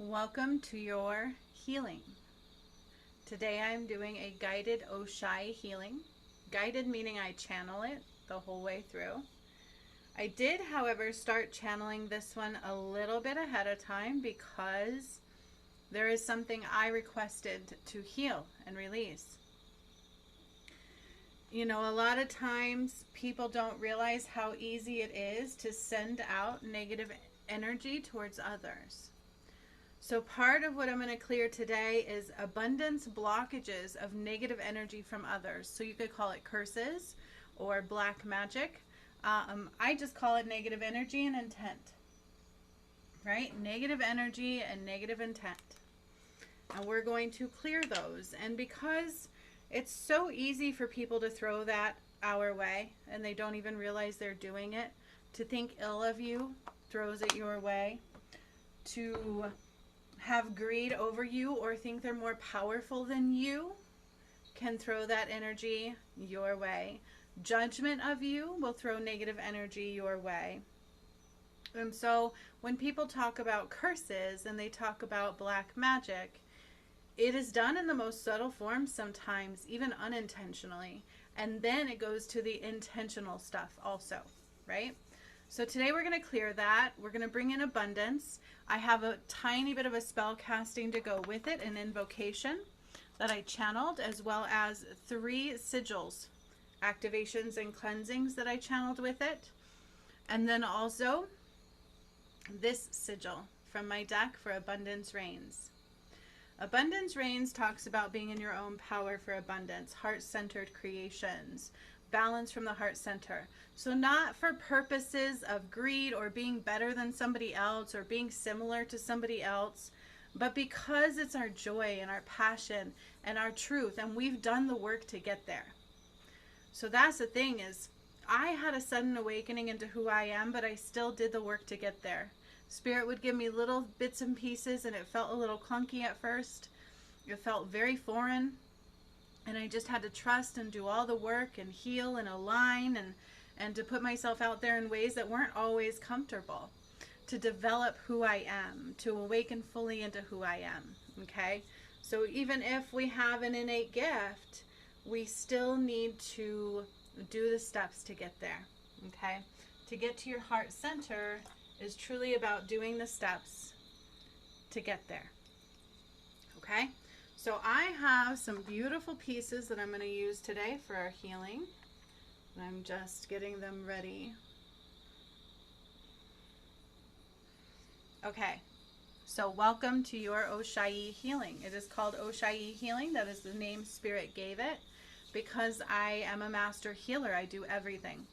Welcome to your healing. Today I'm doing a guided Oshai healing. Guided meaning I channel it the whole way through. I did, however, start channeling this one a little bit ahead of time because there is something I requested to heal and release. You know, a lot of times people don't realize how easy it is to send out negative energy towards others. So part of what I'm going to clear today is abundance blockages of negative energy from others. So you could call it curses or black magic. I just call it negative energy and intent, right? Negative energy and negative intent. And we're going to clear those. And because it's so easy for people to throw that our way and they don't even realize they're doing it, to think ill of you throws it your way, to have greed over you or think they're more powerful than you can throw that energy your way. Judgment of you will throw negative energy your way. And so when people talk about curses and they talk about black magic, it is done in the most subtle form sometimes, even unintentionally. And then it goes to the intentional stuff also, right? So today we're going to clear that. We're going to bring in abundance. I have a tiny bit of a spell casting to go with it, an invocation that I channeled, as well as 3 sigils, activations and cleansings that I channeled with it. And then also this sigil from my deck for Abundance Reigns. Abundance Reigns talks about being in your own power for abundance, heart-centered creations, balance from the heart center. So not for purposes of greed or being better than somebody else or being similar to somebody else, but because it's our joy and our passion and our truth, and we've done the work to get there. So that's the thing, is I had a sudden awakening into who I am, but I still did the work to get there. Spirit would give me little bits and pieces, and it felt a little clunky at first. It felt very foreign. And I just had to trust and do all the work and heal and align and to put myself out there in ways that weren't always comfortable, to develop who I am, to awaken fully into who I am, okay? So even if we have an innate gift, we still need to do the steps to get there, okay? To get to your heart center is truly about doing the steps to get there, okay? So I have some beautiful pieces that I'm going to use today for our healing. And I'm just getting them ready. Okay, so welcome to your Oshai Healing. It is called Oshai Healing. That is the name Spirit gave it because I am a master healer. I do everything.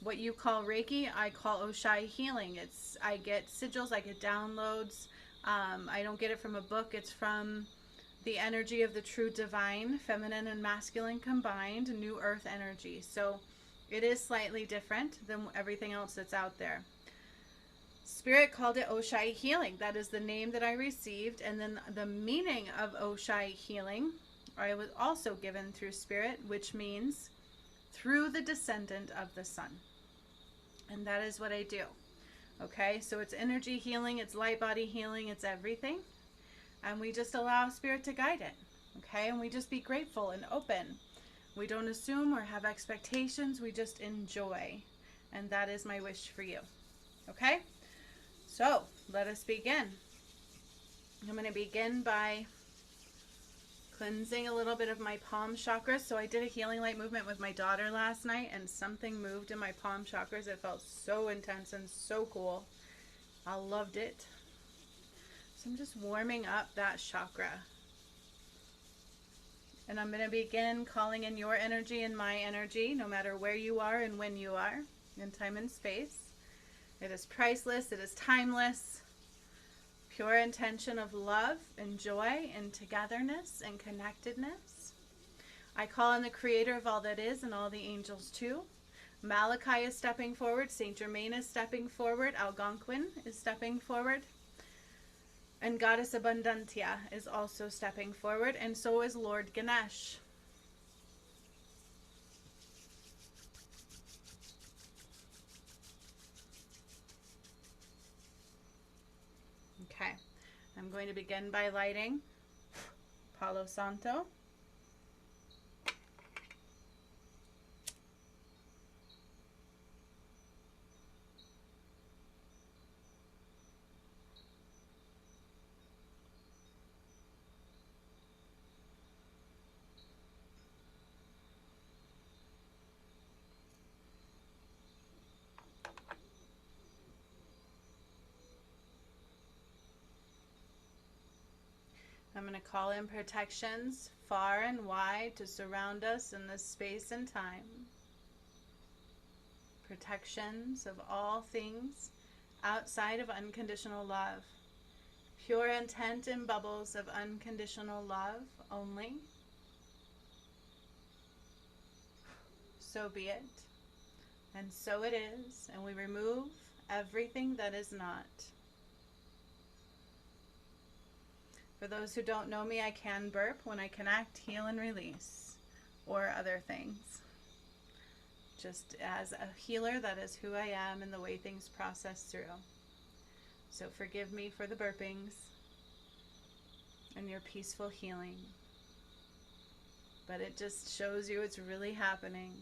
What you call Reiki, I call Oshai Healing. I get sigils, I get downloads. I don't get it from a book. It's from the energy of the true divine, feminine and masculine combined, new earth energy. So it is slightly different than everything else that's out there. Spirit called it Oshai Healing. That is the name that I received. And then the meaning of Oshai Healing, I was also given through Spirit, which means through the descendant of the sun. And that is what I do. Okay, so it's energy healing, it's light body healing, it's everything. And we just allow Spirit to guide it, okay? And we just be grateful and open. We don't assume or have expectations. We just enjoy. And that is my wish for you, okay? So let us begin. I'm going to begin by cleansing a little bit of my palm chakras. So I did a healing light movement with my daughter last night, and something moved in my palm chakras. It felt so intense and so cool. I loved it. So I'm just warming up that chakra. And I'm going to begin calling in your energy and my energy, no matter where you are and when you are, in time and space. It is priceless. It is timeless. Pure intention of love and joy and togetherness and connectedness. I call on the creator of all that is and all the angels too. Malachi is stepping forward. Saint Germain is stepping forward. Algonquin is stepping forward. And Goddess Abundantia is also stepping forward, and so is Lord Ganesh. Okay, I'm going to begin by lighting Palo Santo. I'm going to call in protections far and wide to surround us in this space and time. Protections of all things outside of unconditional love. Pure intent and bubbles of unconditional love only. So be it. And so it is. And we remove everything that is not. For those who don't know me, I can burp when I connect, heal, and release, or other things. Just as a healer, that is who I am and the way things process through. So forgive me for the burpings and your peaceful healing. But it just shows you it's really happening.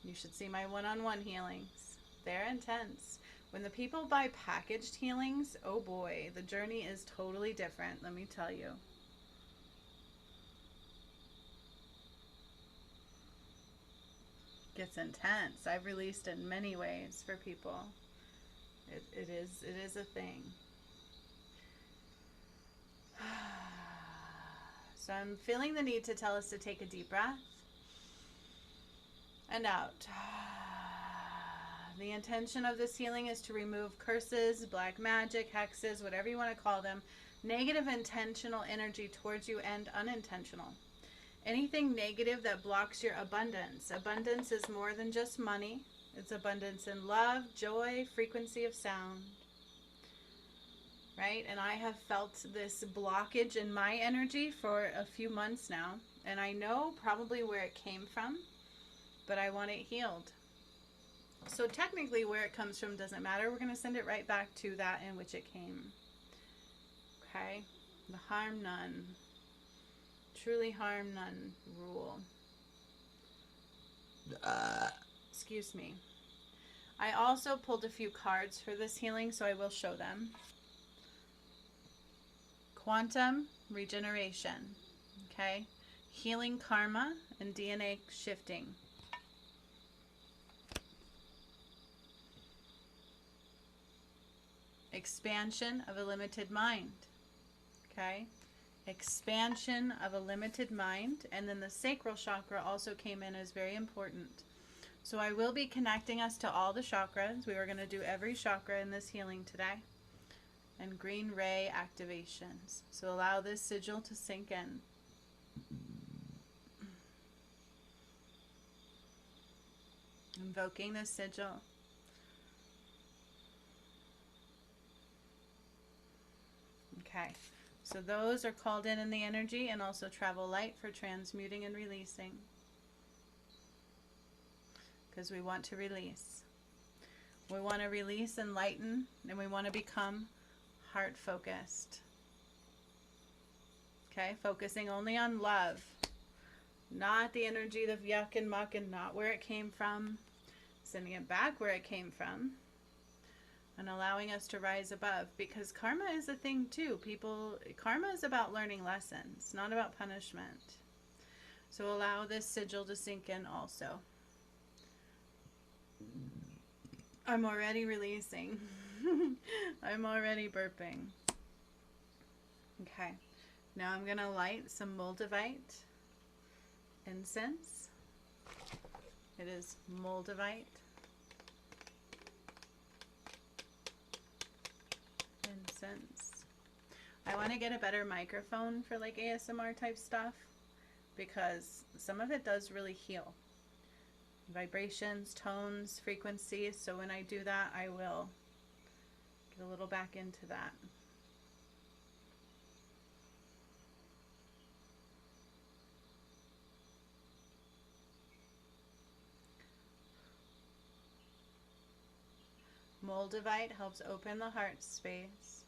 You should see my one-on-one healings. They're intense. When the people buy packaged healings, oh boy, the journey is totally different, let me tell you. Gets intense. I've released in many ways for people. It is a thing. So I'm feeling the need to tell us to take a deep breath and out. The intention of this healing is to remove curses, black magic, hexes, whatever you want to call them, negative intentional energy towards you and unintentional. Anything negative that blocks your abundance. Abundance is more than just money. It's abundance in love, joy, frequency of sound. Right? And I have felt this blockage in my energy for a few months now. And I know probably where it came from, but I want it healed. So technically where it comes from doesn't matter. We're going to send it right back to that in which it came. Okay? The harm none. Truly harm none rule. Excuse me. I also pulled a few cards for this healing, so I will show them. Quantum regeneration. Okay? Healing karma and DNA shifting. Expansion of a limited mind. Okay? Expansion of a limited mind. And then the sacral chakra also came in as very important. So I will be connecting us to all the chakras. We are going to do every chakra in this healing today. And green ray activations. So allow this sigil to sink in. Invoking the sigil. Okay, so those are called in the energy, and also travel light for transmuting and releasing. Because we want to release. We want to release and lighten, and we want to become heart focused. Okay, focusing only on love. Not the energy of yuck and muck, and not where it came from. Sending it back where it came from. And allowing us to rise above, because karma is a thing too. Karma is about learning lessons, not about punishment. So allow this sigil to sink in also. I'm already releasing. I'm already burping. Okay, now I'm going to light some Moldavite incense. It is Moldavite incense. I want to get a better microphone for like ASMR type stuff, because some of it does really heal. Vibrations, tones, frequencies. So when I do that, I will get a little back into that. Moldavite helps open the heart space.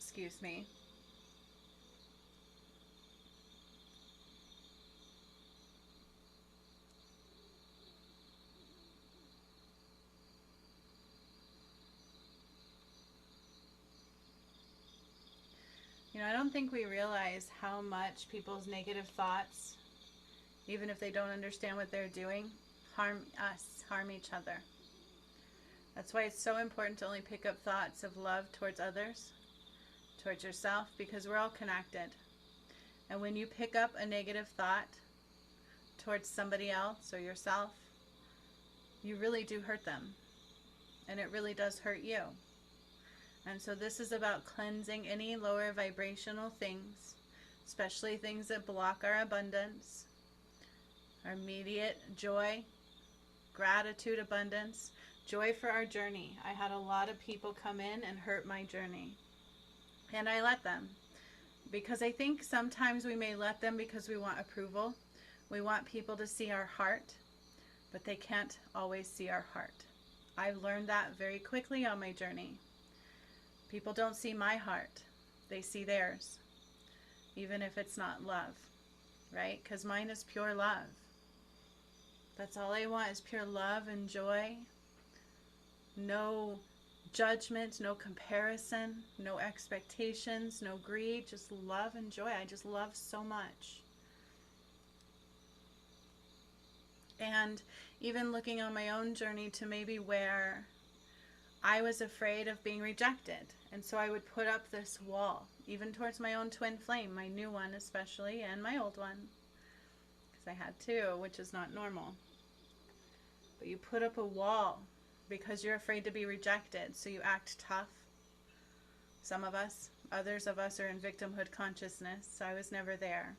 Excuse me. You know, I don't think we realize how much people's negative thoughts, even if they don't understand what they're doing, harm us, harm each other. That's why it's so important to only pick up thoughts of love towards others, towards yourself, because we're all connected. And when you pick up a negative thought towards somebody else or yourself, you really do hurt them. And it really does hurt you. And so this is about cleansing any lower vibrational things, especially things that block our abundance, our immediate joy, gratitude, abundance, joy for our journey. I had a lot of people come in and hurt my journey. And I let them. Because I think sometimes we may let them because we want approval. We want people to see our heart, but they can't always see our heart. I've learned that very quickly on my journey. People don't see my heart. They see theirs. Even if it's not love, right? Because mine is pure love. That's all I want is pure love and joy. No judgment, no comparison, no expectations, no greed, just love and joy. I just love so much. And even looking on my own journey to maybe where I was afraid of being rejected. And so I would put up this wall, even towards my own twin flame, my new one especially, and my old one. Because I had two, which is not normal. But you put up a wall because you're afraid to be rejected. So you act tough. Some of us, others of us are in victimhood consciousness. So I was never there.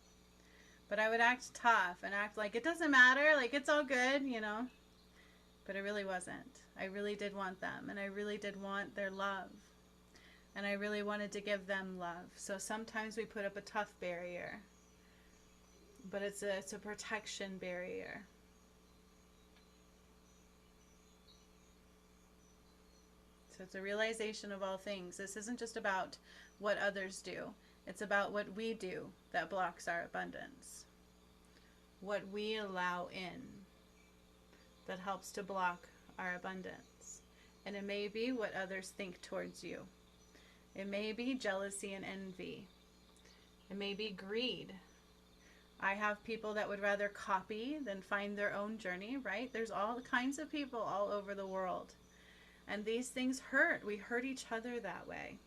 But I would act tough and act like it doesn't matter, like it's all good, you know. But it really wasn't. I really did want them, and I really did want their love. And I really wanted to give them love. So sometimes we put up a tough barrier. But it's a protection barrier. So it's a realization of all things. This isn't just about what others do. It's about what we do that blocks our abundance. What we allow in that helps to block our abundance. And it may be what others think towards you. It may be jealousy and envy. It may be greed. I have people that would rather copy than find their own journey, right? There's all kinds of people all over the world. And these things hurt. We hurt each other that way.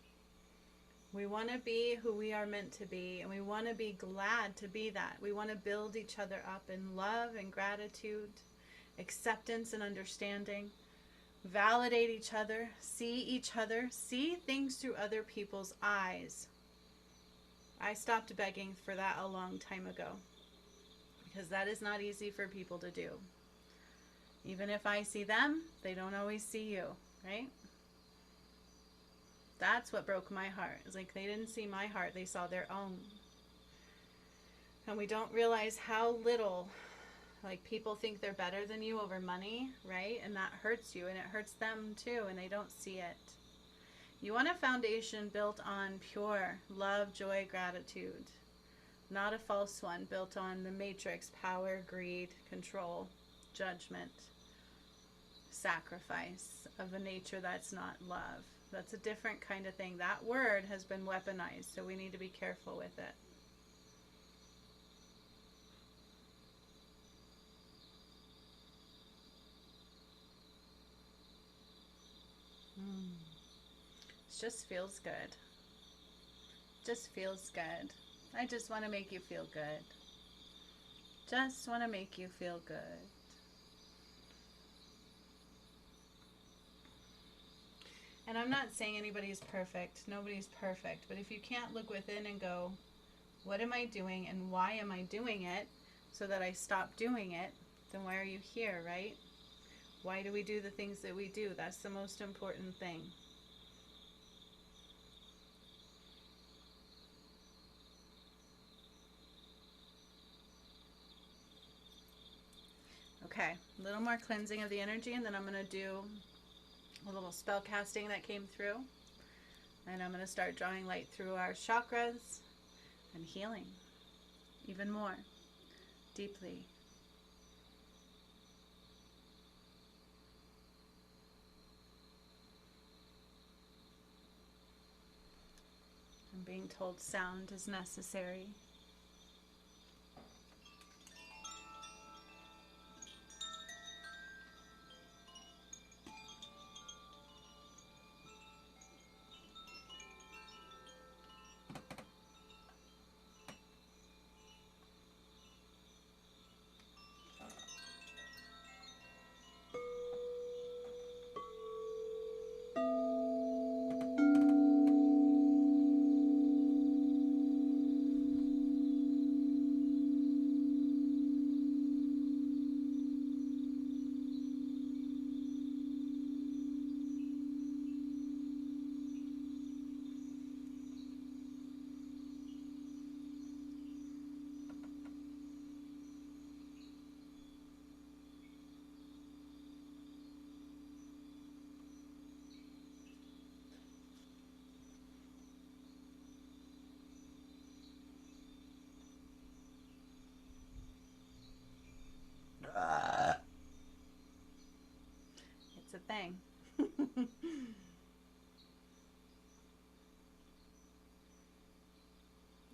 We want to be who we are meant to be, and we want to be glad to be that. We want to build each other up in love and gratitude, acceptance and understanding, validate each other, see things through other people's eyes. I stopped begging for that a long time ago, because that is not easy for people to do. Even if I see them, they don't always see you, right? That's what broke my heart. It's like they didn't see my heart, they saw their own. And we don't realize how little, like, people think they're better than you over money, right? And that hurts you, and it hurts them too, and they don't see it. You want a foundation built on pure love, joy, gratitude. Not a false one built on the matrix, power, greed, control, judgment, sacrifice of a nature that's not love. That's a different kind of thing. That word has been weaponized, so we need to be careful with it. just feels good. Just feels good. I just want to make you feel good. Just want to make you feel good. And I'm not saying anybody's perfect. Nobody's perfect. But if you can't look within and go, what am I doing and why am I doing it so that I stop doing it, then why are you here, right? Why do we do the things that we do? That's the most important thing. Okay, a little more cleansing of the energy, and then I'm going to do a little spell casting that came through. And I'm going to start drawing light through our chakras and healing even more deeply. I'm being told sound is necessary. It's a thing.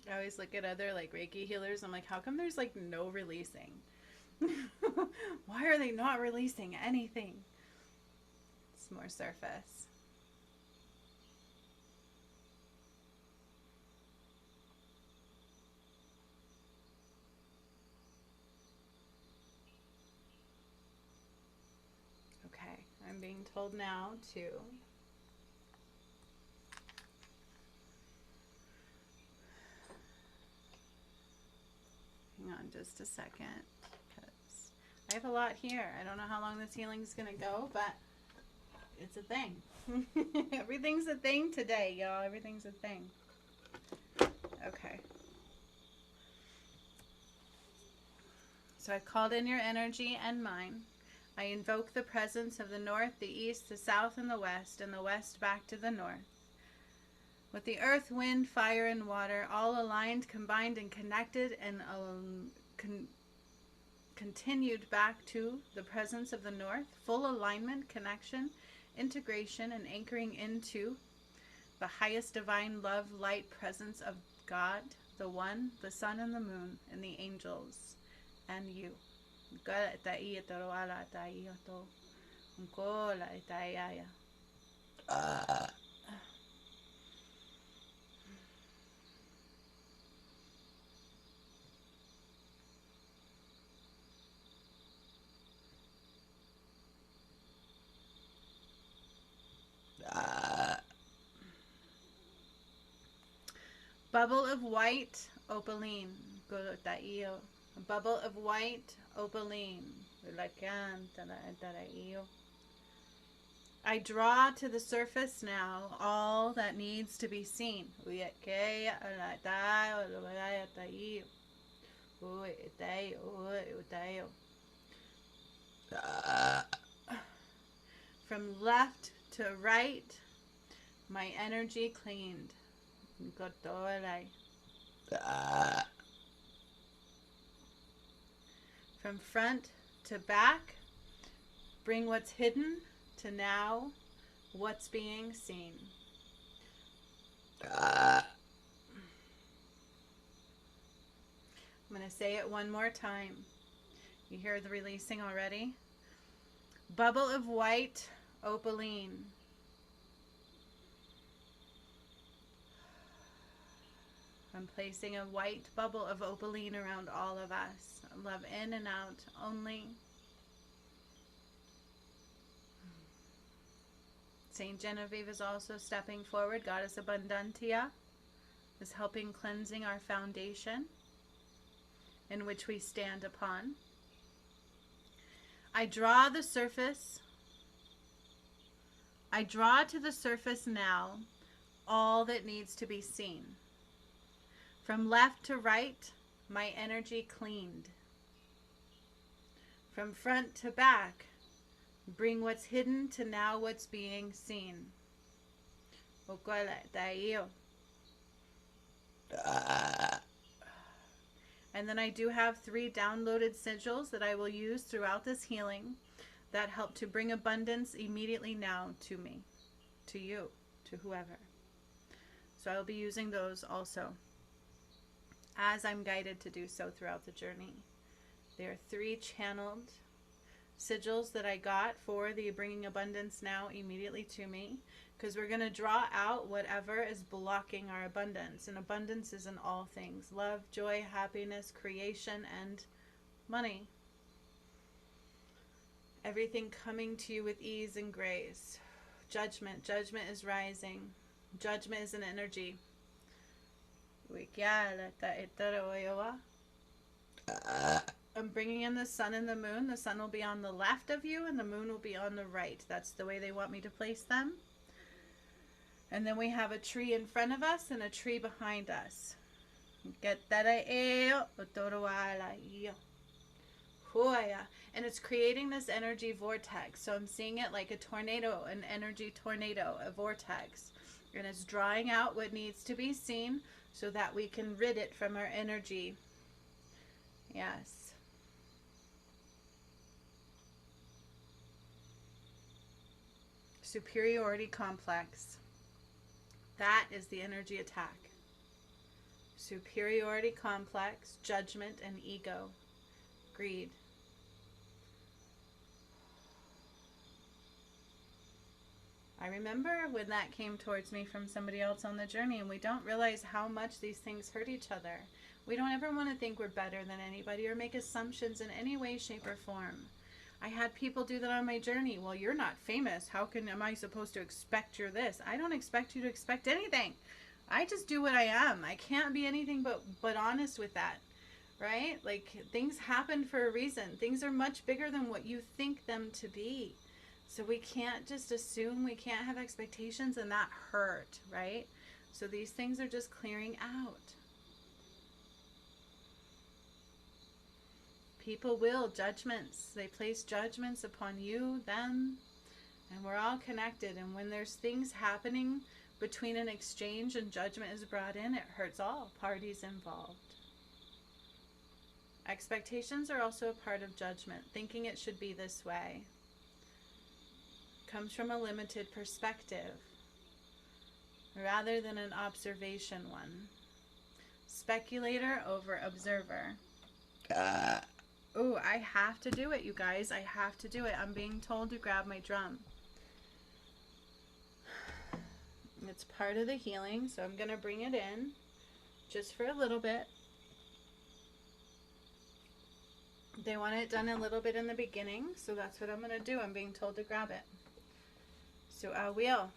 I always look at other like Reiki healers. I'm like, how come there's like no releasing? Why are they not releasing anything? It's more surface. Okay, I'm being told now to hang on just a second, because I have a lot here. I don't know how long this healing is going to go, but it's a thing. Everything's a thing today, y'all. Everything's a thing. Okay. So I've called in your energy and mine. I invoke the presence of the north, the east, the south, and the west back to the north. With the earth, wind, fire, and water all aligned, combined, and connected, and continued back to the presence of the north, full alignment, connection, integration, and anchoring into the highest divine love, light, presence of God, the One, the Sun, and the Moon, and the angels, and you. Bubble of white opaline. A bubble of white opaline. I draw to the surface now all that needs to be seen. From left to right, my energy cleaned. From front to back, bring what's hidden to now what's being seen. I'm going to say it one more time. You hear the releasing already? Bubble of white opaline. I'm placing a white bubble of opaline around all of us. Love in and out only. Saint Genevieve is also stepping forward. Goddess Abundantia is helping cleansing our foundation in which we stand upon. I draw the surface. I draw to the surface now all that needs to be seen. From left to right, my energy cleaned. From front to back, bring what's hidden to now what's being seen. And then I do have 3 downloaded sigils that I will use throughout this healing that help to bring abundance immediately now to me, to you, to whoever. So I will be using those also as I'm guided to do so throughout the journey. There are 3 channeled sigils that I got for the bringing abundance now immediately to me, because we're going to draw out whatever is blocking our abundance. And abundance is in all things: love, joy, happiness, creation, and money. Everything coming to you with ease and grace. Judgment. Judgment is rising. Judgment is an energy. I'm bringing in the sun and the moon. The sun will be on the left of you and the moon will be on the right. That's the way they want me to place them. And then we have a tree in front of us and a tree behind us. And it's creating this energy vortex. So I'm seeing it like a tornado, an energy tornado, a vortex. And it's drawing out what needs to be seen so that we can rid it from our energy. Yes. Superiority complex. That is the energy attack. Superiority complex, judgment and ego, greed. I remember when that came towards me from somebody else on the journey, and we don't realize how much these things hurt each other. We don't ever want to think we're better than anybody or make assumptions in any way, shape, or form. I had people do that on my journey. Well, you're not famous. How am I supposed to expect you're this? I don't expect you to expect anything. I just do what I am. I can't be anything but honest with that, right? Like, things happen for a reason. Things are much bigger than what you think them to be. So we can't just assume, we can't have expectations, and that hurt, right? So these things are just clearing out. People will, judgments. They place judgments upon you, them, and we're all connected. And when there's things happening between an exchange and judgment is brought in, it hurts all parties involved. Expectations are also a part of judgment. Thinking it should be this way comes from a limited perspective rather than an observation one. Speculator over observer. Oh, I have to do it, you guys. I have to do it. I'm being told to grab my drum. It's part of the healing, so I'm going to bring it in just for a little bit. They want it done a little bit in the beginning, so that's what I'm going to do. I'm being told to grab it. So I will.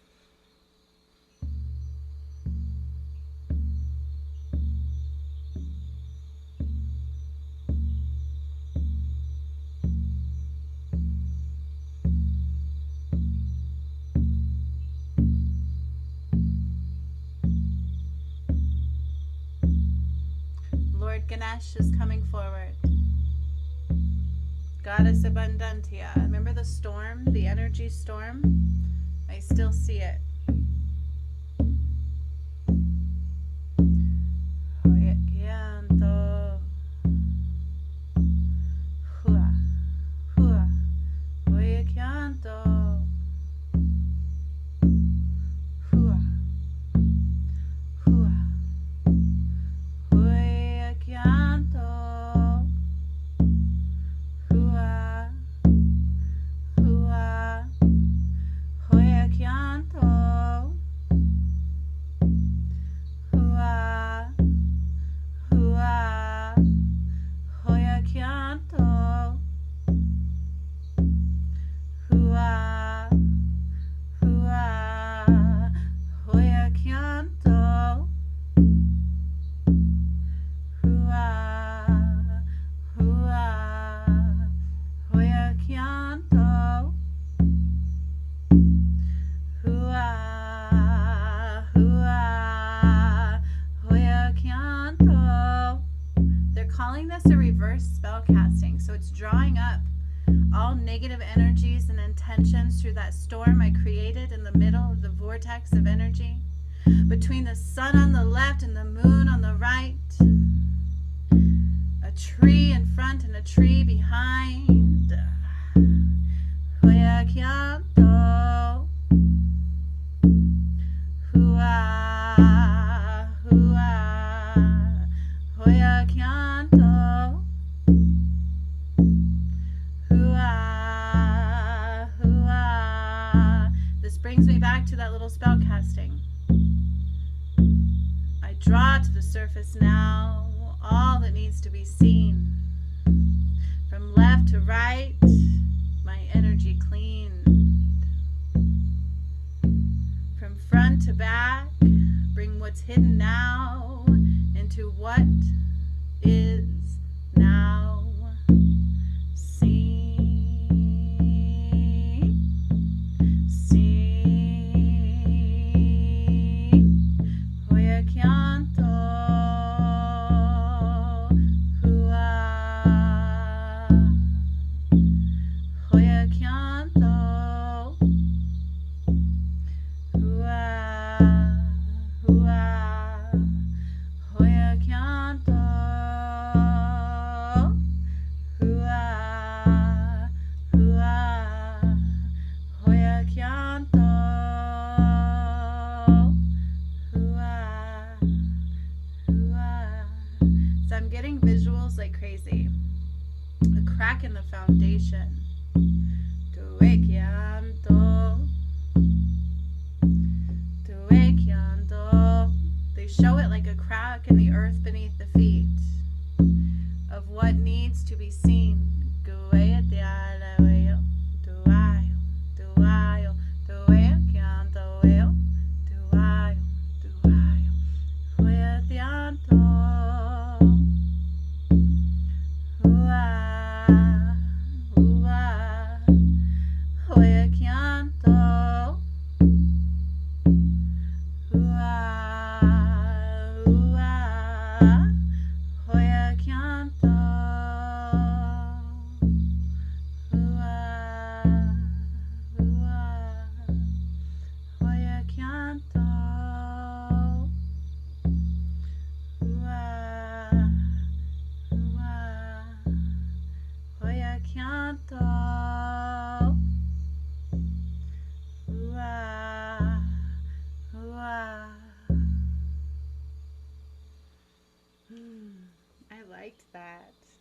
Lord Ganesh is coming forward. Goddess Abundantia. Remember the storm, the energy storm? I still see it. Chianto. negative energies and intentions through that storm I created in the middle of the vortex of energy, between the sun on the left and the moon on the right, a tree in front and a tree behind. Hoya Kyanto, hua, hua, Hoya Kyanto, hua, hua. This brings me back to that little spell casting. I draw to the surface now all that needs to be seen. From left to right, my energy cleaned. From front to back, bring what's hidden now into what is now seen. Seen. Hoya Kyanto. Hoya Kyanto, hua, hua, Hoya Kyanto, hua, hua, Hoya Kyanto, hua, hua. So I'm getting visuals like crazy. A crack in the foundation. They show it like a crack in the earth beneath the feet of what needs to be seen.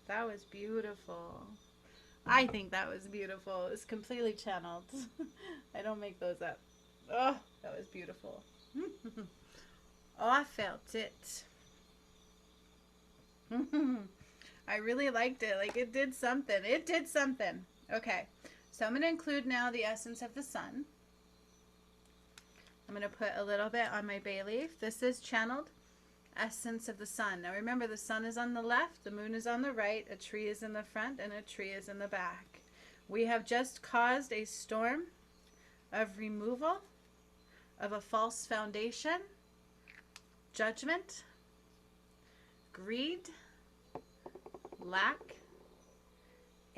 That was beautiful. I think that was beautiful. It was completely channeled. I don't make those up. Oh, that was beautiful. Oh, I felt it. I really liked it. Like, it did something. It did something. Okay, so I'm going to include now the essence of the sun. I'm going to put a little bit on my bay leaf. This is channeled essence of the sun. Now remember, the sun is on the left, the moon is on the right, a tree is in the front, and a tree is in the back. We have just caused a storm of removal of a false foundation, judgment, greed, lack,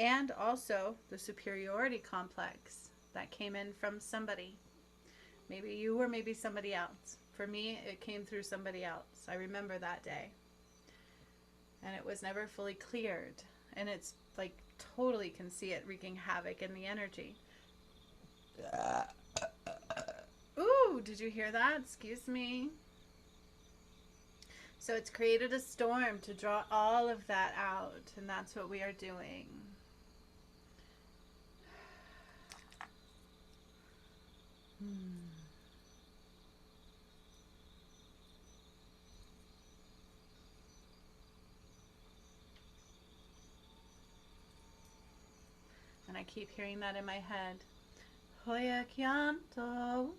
and also the superiority complex that came in from somebody. Maybe you or maybe somebody else. For me, it came through somebody else. I remember that day. And it was never fully cleared. And it's like totally can see it wreaking havoc in the energy. Ooh, did you hear that? Excuse me. So it's created a storm to draw all of that out. And that's what we are doing. And I keep hearing that in my head. Hoya Kyanto.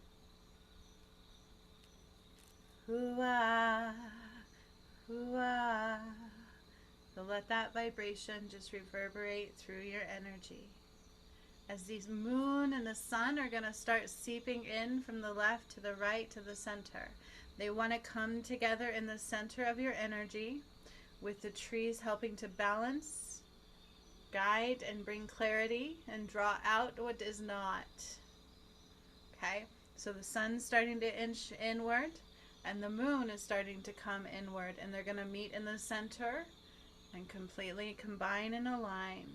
Hua. Hua. So let that vibration just reverberate through your energy. As these moon and the sun are going to start seeping in from the left to the right to the center. They want to come together in the center of your energy with the trees helping to balance, guide and bring clarity and draw out what is not. Okay, so the sun's starting to inch inward and the moon is starting to come inward, and they're going to meet in the center and completely combine and align.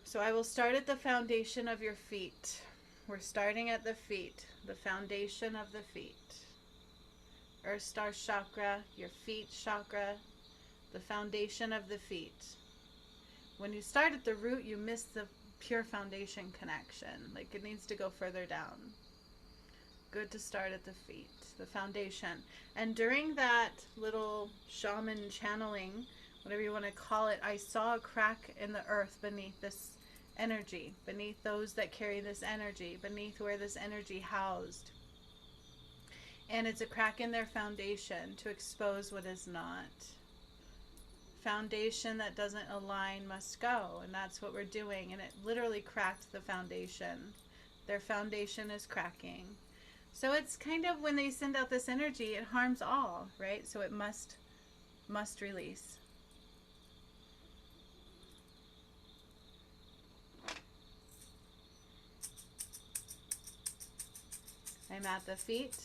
So I will start at the foundation of your feet. We're starting at the feet, the foundation of the feet. Earth Star Chakra, your feet chakra, the foundation of the feet. When you start at the root, you miss the pure foundation connection. Like, it needs to go further down. Good to start at the feet, the foundation. And during that little shaman channeling, whatever you want to call it, I saw a crack in the earth beneath this energy, beneath those that carry this energy, beneath where this energy housed. And it's a crack in their foundation to expose what is not. Foundation that doesn't align must go, and that's what we're doing. And it literally cracked the foundation. Their foundation is cracking. So it's kind of, when they send out this energy, it harms all, right? So it must release. I'm at the feet.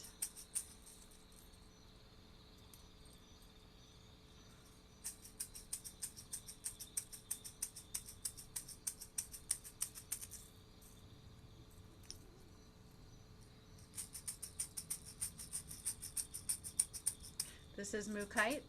This is Mukite.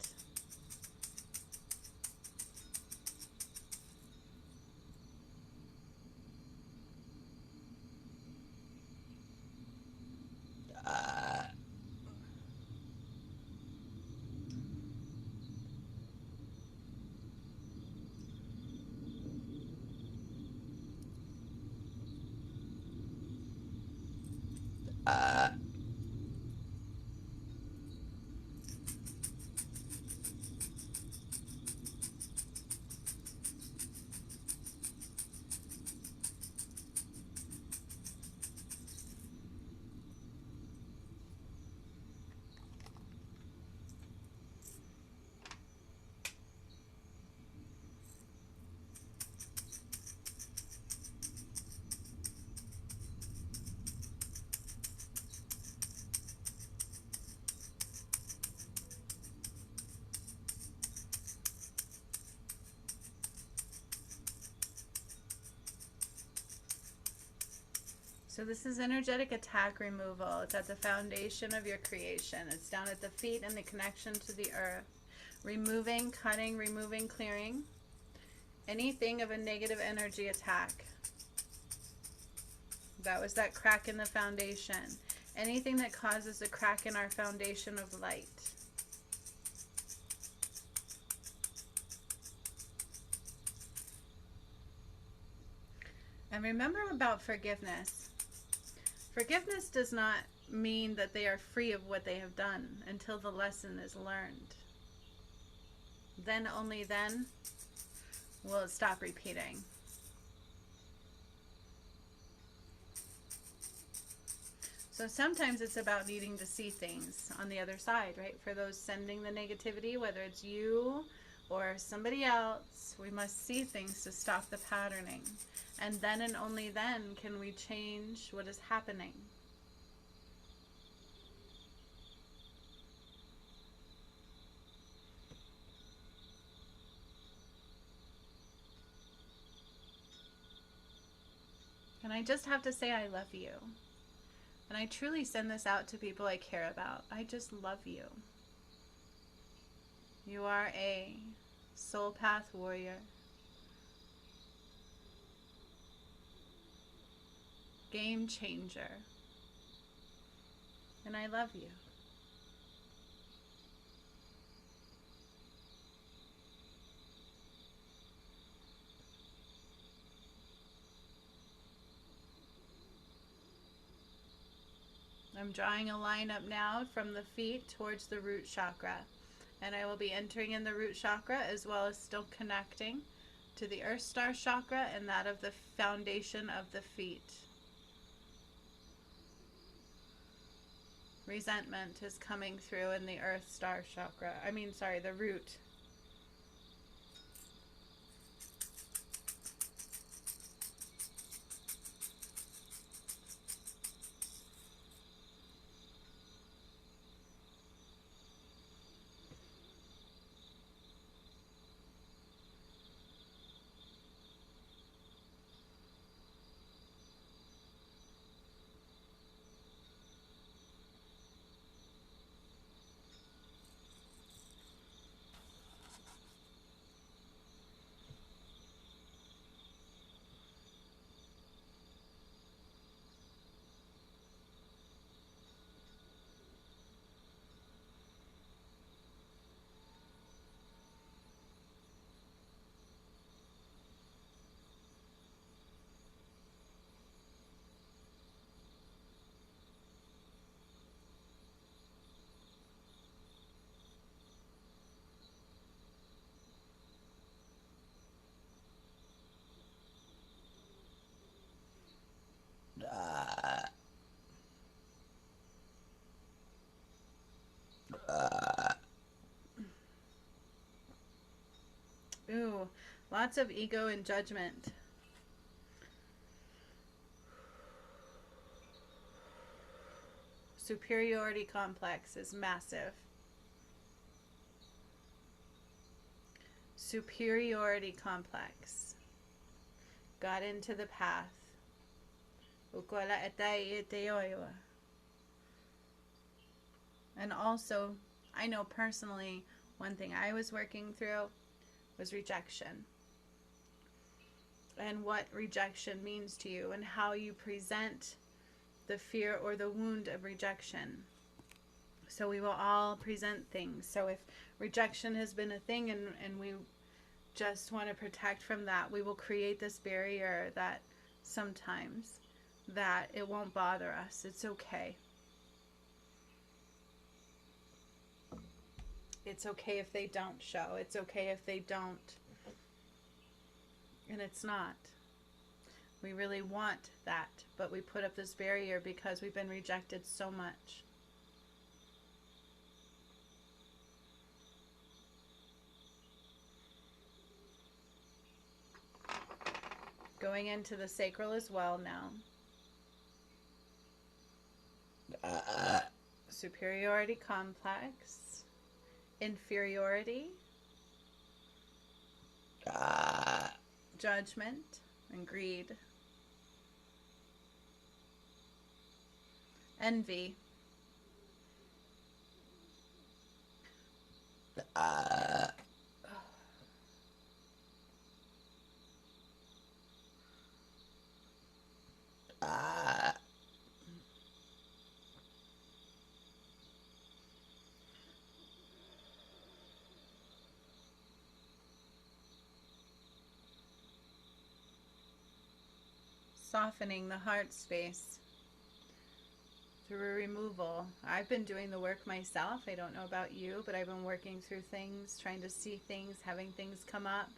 So this is energetic attack removal. It's at the foundation of your creation. It's down at the feet and the connection to the earth. Removing, cutting, removing, clearing anything of a negative energy attack. That was that crack in the foundation. Anything that causes a crack in our foundation of light. And remember about forgiveness. Forgiveness does not mean that they are free of what they have done until the lesson is learned. Then, only then, will it stop repeating. So sometimes it's about needing to see things on the other side, right? For those sending the negativity, whether it's you or somebody else, we must see things to stop the patterning. And then and only then can we change what is happening. And I just have to say I love you. And I truly send this out to people I care about. I just love you. You are a soul path warrior. Game changer. And I love you. I'm drawing a line up now from the feet towards the root chakra. And I will be entering in the root chakra as well as still connecting to the Earth Star chakra and that of the foundation of the feet. Resentment is coming through in the Earth Star chakra. The root. Lots of ego and judgment. Superiority complex is massive. Superiority complex. Got into the path. And also, I know personally, one thing I was working through was rejection. And what rejection means to you and how you present the fear or the wound of rejection. So we will all present things. So if rejection has been a thing and we just want to protect from that, we will create this barrier that sometimes that it won't bother us. It's okay. It's okay if they don't show. It's okay if they don't. And it's not. We really want that, but we put up this barrier because we've been rejected so much. Going into the sacral as well now. Superiority complex. Inferiority. Judgment and greed. Envy. Softening the heart space through removal. I've been doing the work myself. I don't know about you, but I've been working through things, trying to see things, having things come up.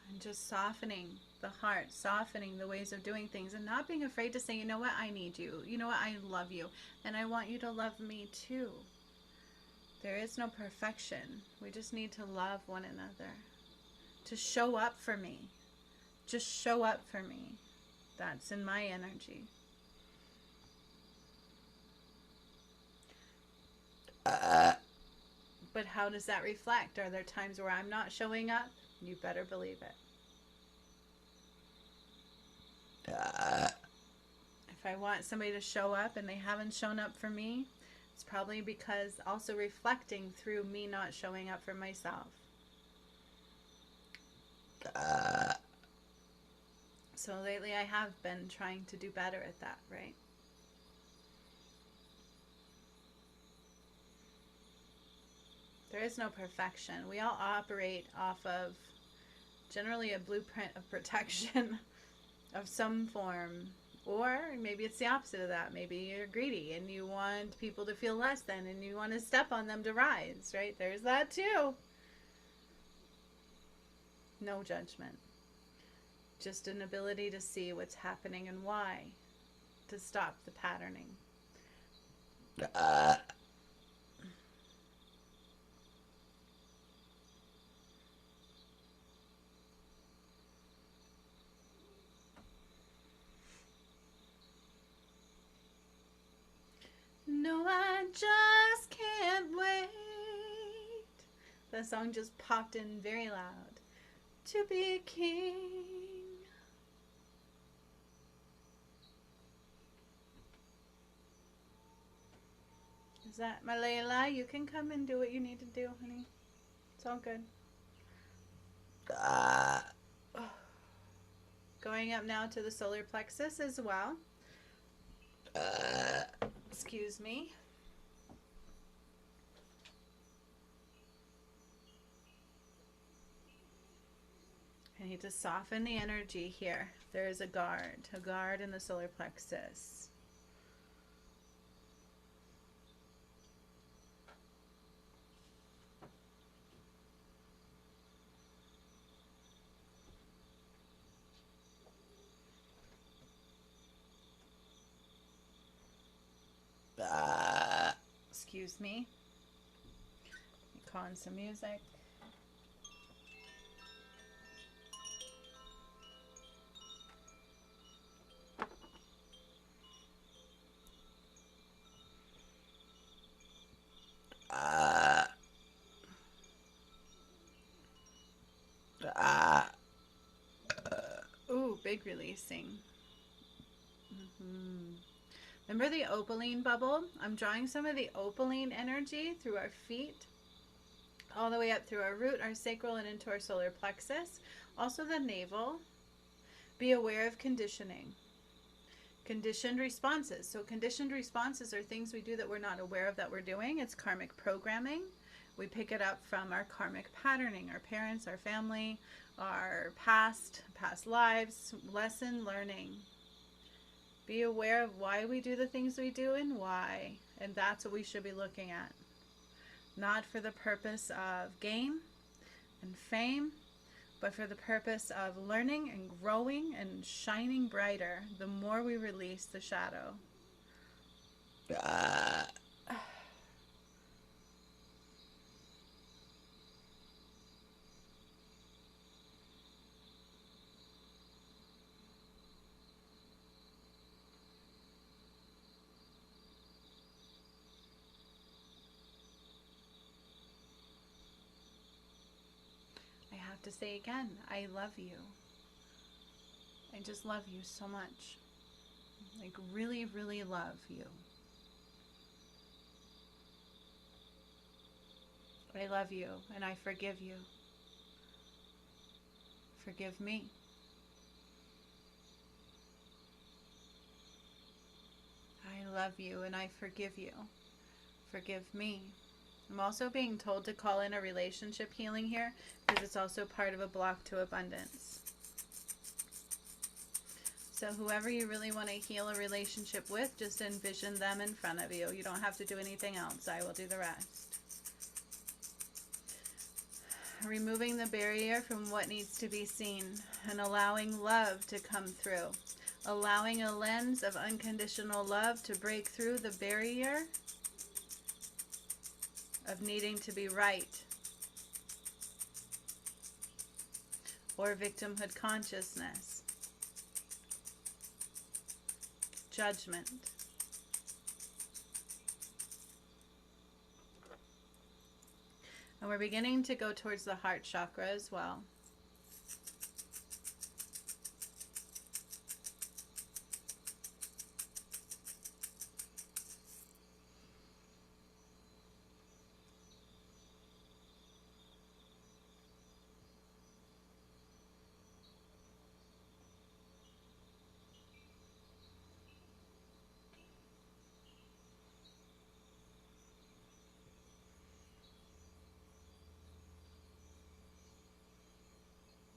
And just softening the heart, softening the ways of doing things, and not being afraid to say, you know what, I need you. You know what, I love you. And I want you to love me too. There is no perfection. We just need to love one another. To show up for me. Just show up for me. That's in my energy. But how does that reflect? Are there times where I'm not showing up? You better believe it. If I want somebody to show up and they haven't shown up for me, it's probably because also reflecting through me not showing up for myself. So lately I have been trying to do better at that, right? There is no perfection. We all operate off of generally a blueprint of protection of some form. Or maybe it's the opposite of that. Maybe you're greedy and you want people to feel less than and you want to step on them to rise, right? There's that too. No judgment. Just an ability to see what's happening and why. To stop the patterning. No, I just can't wait. That song just popped in very loud. To be a king. Is that my Layla? You can come and do what you need to do, honey. It's all good. Going up now to the solar plexus as well. Excuse me. I need to soften the energy here. There is a guard in the solar plexus. Excuse me. Call in some music. Ooh, big releasing. Remember the opaline bubble? I'm drawing some of the opaline energy through our feet, all the way up through our root, our sacral, and into our solar plexus. Also the navel. Be aware of conditioning. Conditioned responses. So conditioned responses are things we do that we're not aware of that we're doing. It's karmic programming. We pick it up from our karmic patterning, our parents, our family, our past lives, lesson learning. Be aware of why we do the things we do and why. And that's what we should be looking at. Not for the purpose of gain and fame, but for the purpose of learning and growing and shining brighter the more we release the shadow. I have to say again, I love you. I just love you so much. Like really, really love you. I love you and I forgive you. Forgive me. I love you and I forgive you. Forgive me. I'm also being told to call in a relationship healing here because it's also part of a block to abundance. So whoever you really want to heal a relationship with, just envision them in front of you. You don't have to do anything else. I will do the rest. Removing the barrier from what needs to be seen and allowing love to come through. Allowing a lens of unconditional love to break through the barrier of needing to be right or victimhood consciousness, judgment. And we're beginning to go towards the heart chakra as well.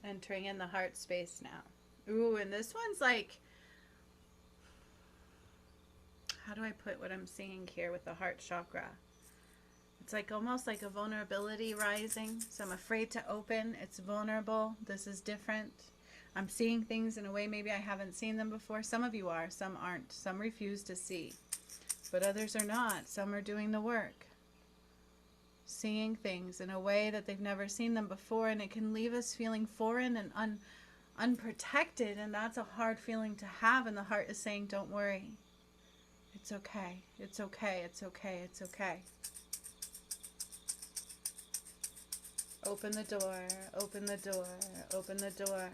Entering in the heart space now. Ooh, and this one's like, how do I put what I'm seeing here with the heart chakra? It's like almost like a vulnerability rising. So I'm afraid to open. It's vulnerable. This is different. I'm seeing things in a way maybe I haven't seen them before. Some of you are, some aren't. Some refuse to see, but others are not. Some are doing the work. Seeing things in a way that they've never seen them before, and it can leave us feeling foreign and unprotected, and that's a hard feeling to have, and the heart is saying, don't worry. It's okay. It's okay. It's okay. It's okay. Open the door. Open the door. Open the door.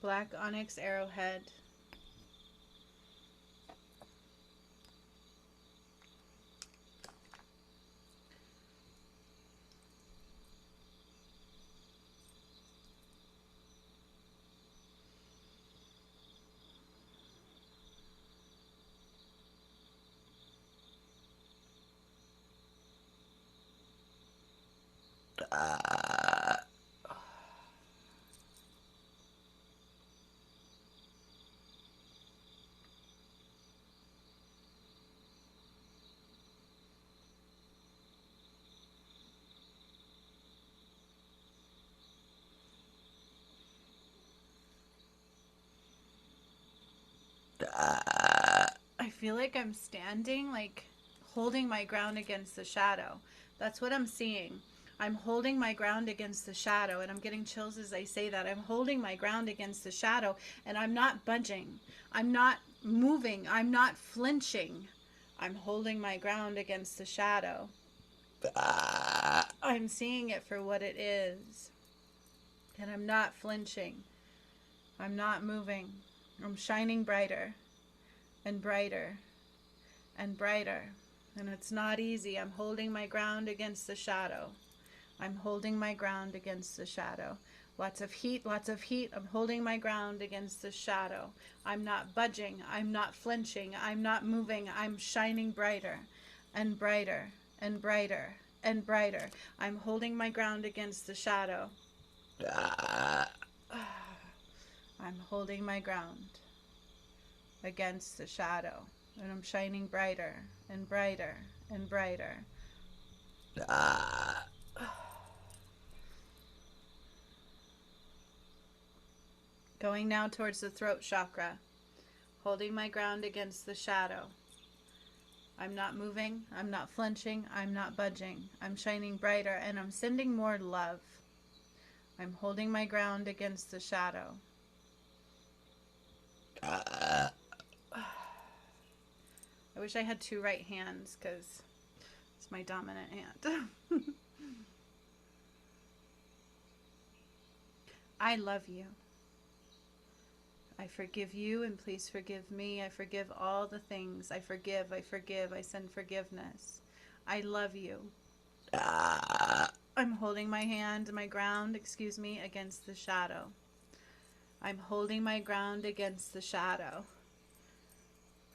Black onyx arrowhead. feel like I'm standing, like holding my ground against the shadow. That's what I'm seeing. I'm holding my ground against the shadow, and I'm getting chills as I say that. I'm holding my ground against the shadow, and I'm not budging. I'm not moving. I'm not flinching. I'm holding my ground against the shadow. I'm seeing it for what it is, and I'm not flinching. I'm not moving. I'm shining brighter and brighter and brighter. And it's not easy. I'm holding my ground against the shadow. I'm holding my ground against the shadow. Lots of heat, lots of heat. I'm holding my ground against the shadow. I'm not budging. I'm not flinching. I'm not moving. I'm shining brighter and brighter and brighter and brighter. I'm holding my ground against the shadow. I'm holding my ground against the shadow, and I'm shining brighter and brighter and brighter. Going now towards the throat chakra, holding my ground against the shadow. I'm not moving, I'm not flinching, I'm not budging. I'm shining brighter, and I'm sending more love. I'm holding my ground against the shadow. I wish I had two right hands, because it's my dominant hand. I love you. I forgive you, and please forgive me. I forgive all the things. I forgive, I send forgiveness. I love you. I'm holding my hand, my ground, against the shadow. I'm holding my ground against the shadow.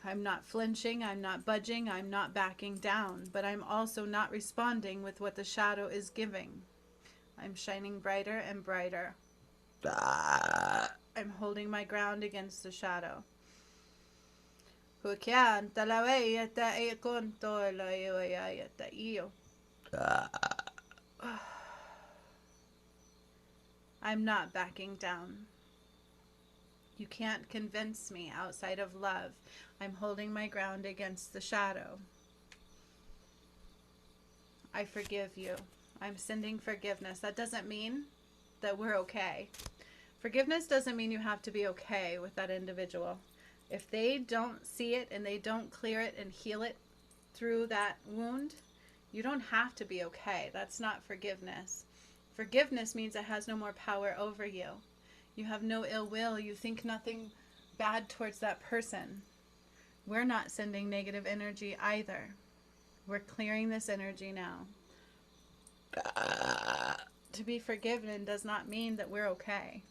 I'm not flinching, I'm not budging, I'm not backing down, but I'm also not responding with what the shadow is giving. I'm shining brighter and brighter. I'm holding my ground against the shadow. I'm not backing down. You can't convince me outside of love. I'm holding my ground against the shadow. I forgive you. I'm sending forgiveness. That doesn't mean that we're okay. Forgiveness doesn't mean you have to be okay with that individual. If they don't see it and they don't clear it and heal it through that wound, you don't have to be okay. That's not forgiveness. Forgiveness means it has no more power over you. You have no ill will. You think nothing bad towards that person. We're not sending negative energy either. We're clearing this energy now. To be forgiven does not mean that we're okay.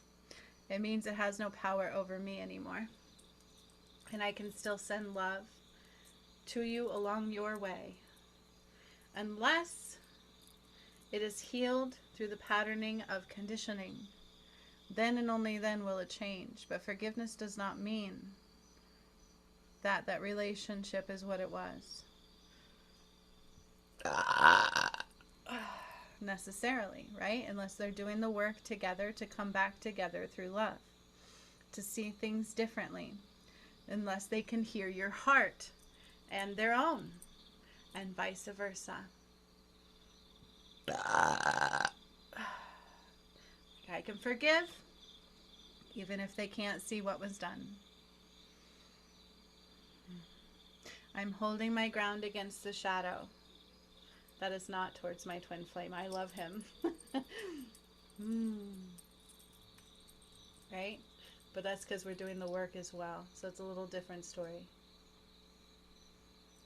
It means it has no power over me anymore. And I can still send love to you along your way. Unless it is healed through the patterning of conditioning. Then and only then will it change. But forgiveness does not mean that that relationship is what it was. Necessarily, right? Unless they're doing the work together to come back together through love. To see things differently. Unless they can hear your heart and their own. And vice versa. I can forgive even if they can't see what was done. I'm holding my ground against the shadow. That is not towards my twin flame. I love him. Right? But that's because we're doing the work as well. So it's a little different story.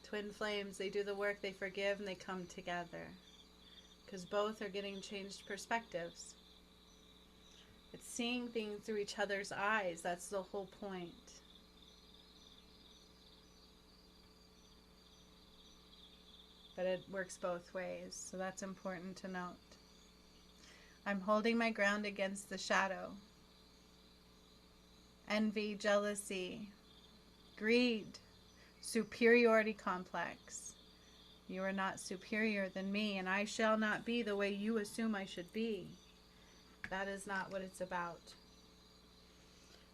Twin flames, they do the work, they forgive, and they come together. Because both are getting changed perspectives. It's seeing things through each other's eyes. That's the whole point. But it works both ways, so that's important to note. I'm holding my ground against the shadow. Envy, jealousy, greed, superiority complex. You are not superior than me, and I shall not be the way you assume I should be. That is not what it's about.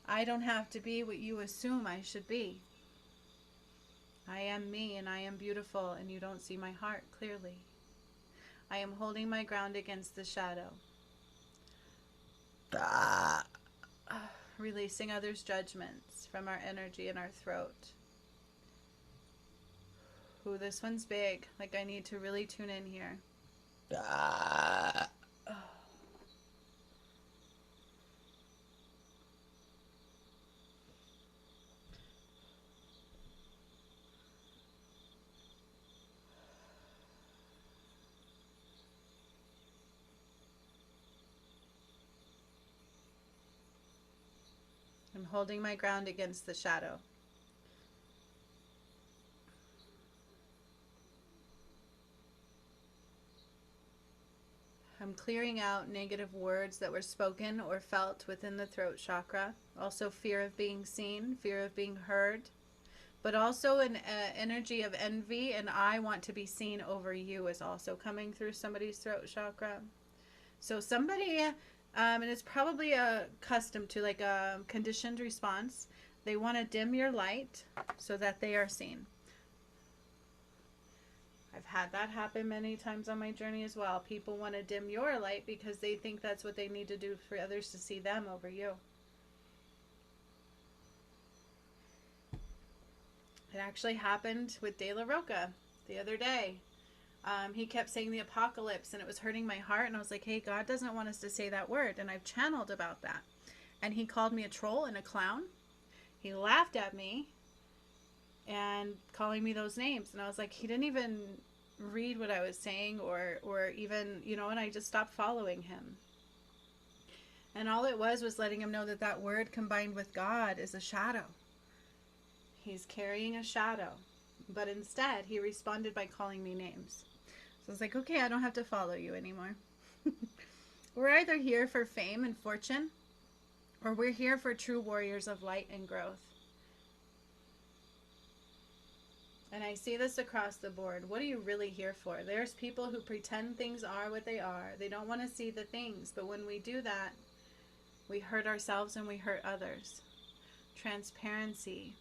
I don't have to be what you assume I should be. I am me and I am beautiful, and you don't see my heart clearly. I am holding my ground against the shadow. Releasing others' judgments from our energy in our throat. Ooh, this one's big. Like, I need to really tune in here. I'm holding my ground against the shadow. I'm clearing out negative words that were spoken or felt within the throat chakra. Also fear of being seen, fear of being heard, but also an energy of envy and I want to be seen over you is also coming through somebody's throat chakra. So somebody, and it's probably accustomed to like a conditioned response. They want to dim your light so that they are seen. I've had that happen many times on my journey as well. People want to dim your light because they think that's what they need to do for others to see them over you. It actually happened with De La Roca the other day. He kept saying the apocalypse and it was hurting my heart. And I was like, hey, God doesn't want us to say that word. And I've channeled about that. And he called me a troll and a clown. He laughed at me and calling me those names. And I was like, he didn't even read what I was saying or even, and I just stopped following him. And all it was letting him know that that word combined with God is a shadow. He's carrying a shadow. But instead, he responded by calling me names. So I was like, okay, I don't have to follow you anymore. We're either here for fame and fortune, or we're here for true warriors of light and growth. And I see this across the board. What are you really here for? There's people who pretend things are what they are. They don't want to see the things. But when we do that, we hurt ourselves and we hurt others. Transparency.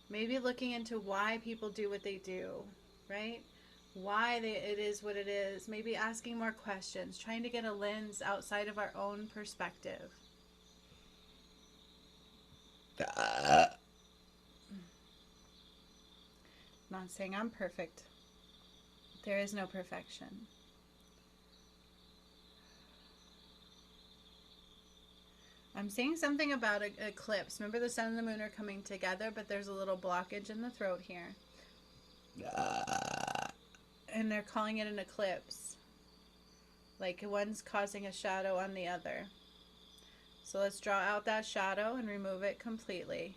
Maybe looking into why people do what they do, right? Why it is what it is. Maybe asking more questions. Trying to get a lens outside of our own perspective. Not saying I'm perfect. There is no perfection. I'm saying something about an eclipse. Remember the sun and the moon are coming together, but there's a little blockage in the throat here. And they're calling it an eclipse. Like one's causing a shadow on the other. So let's draw out that shadow and remove it completely.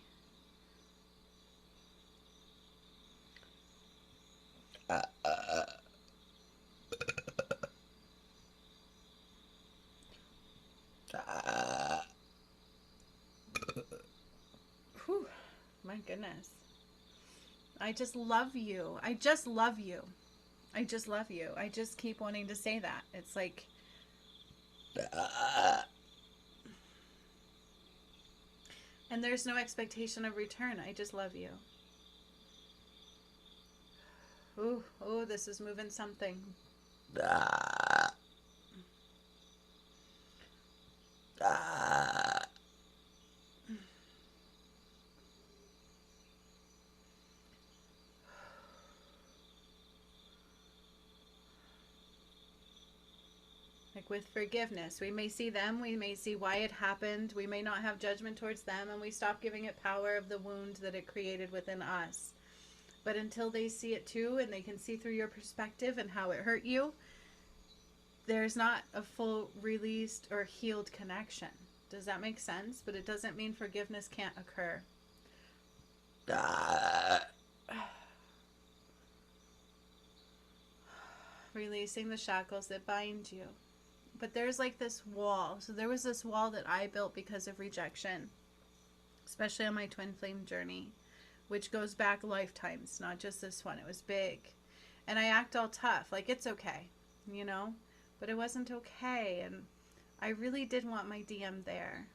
Whew, my goodness. I just love you. I just love you. I just love you. I just keep wanting to say that. It's like... And there's no expectation of return. I just love you. Ooh, oh, this is moving something. Like with forgiveness, we may see them, we may see why it happened, we may not have judgment towards them, and we stop giving it power of the wound that it created within us. But until they see it too, and they can see through your perspective and how it hurt you, there's not a full released or healed connection. Does that make sense? But it doesn't mean forgiveness can't occur. Releasing the shackles that bind you. But there's like this wall. So there was this wall that I built because of rejection, especially on my twin flame journey, which goes back lifetimes, not just this one. It was big. And I act all tough, like it's okay, but it wasn't okay. And I really did want my DM there,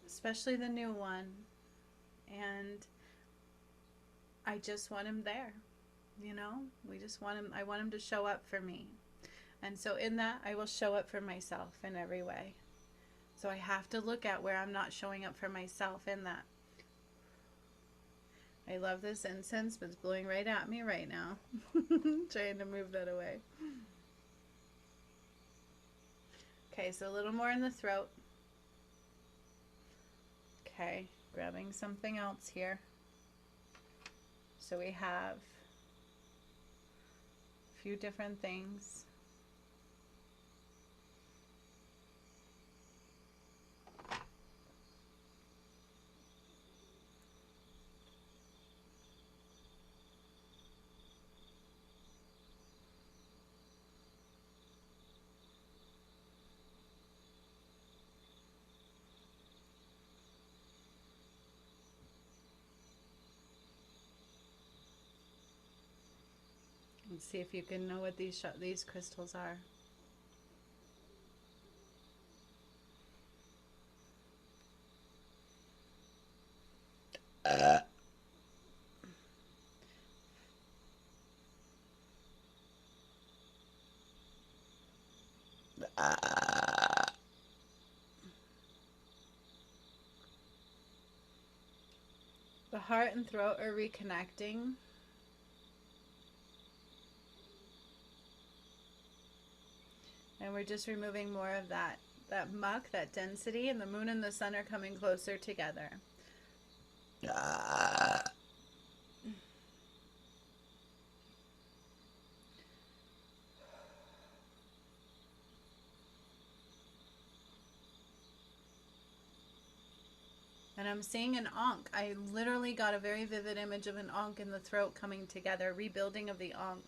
especially the new one. And I just want him there. You know, we just want him, I want him to show up for me. And so in that, I will show up for myself in every way. So I have to look at where I'm not showing up for myself in that. I love this incense, but it's blowing right at me right now. Trying to move that away. Okay, so a little more in the throat. Okay, grabbing something else here. So we have a few different things. Let's see if you can know what these crystals are. The heart and throat are reconnecting. And we're just removing more of that muck, that density, and the moon and the sun are coming closer together. And I'm seeing an ankh. I literally got a very vivid image of an ankh in the throat coming together, rebuilding of the ankh.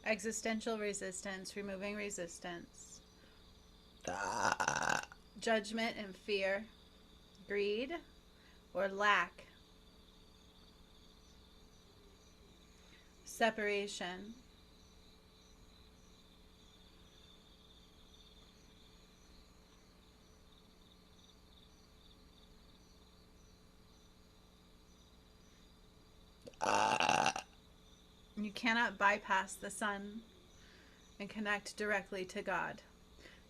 Existential resistance, removing resistance. Judgment and fear, greed or lack. Separation. You cannot bypass the sun and connect directly to God.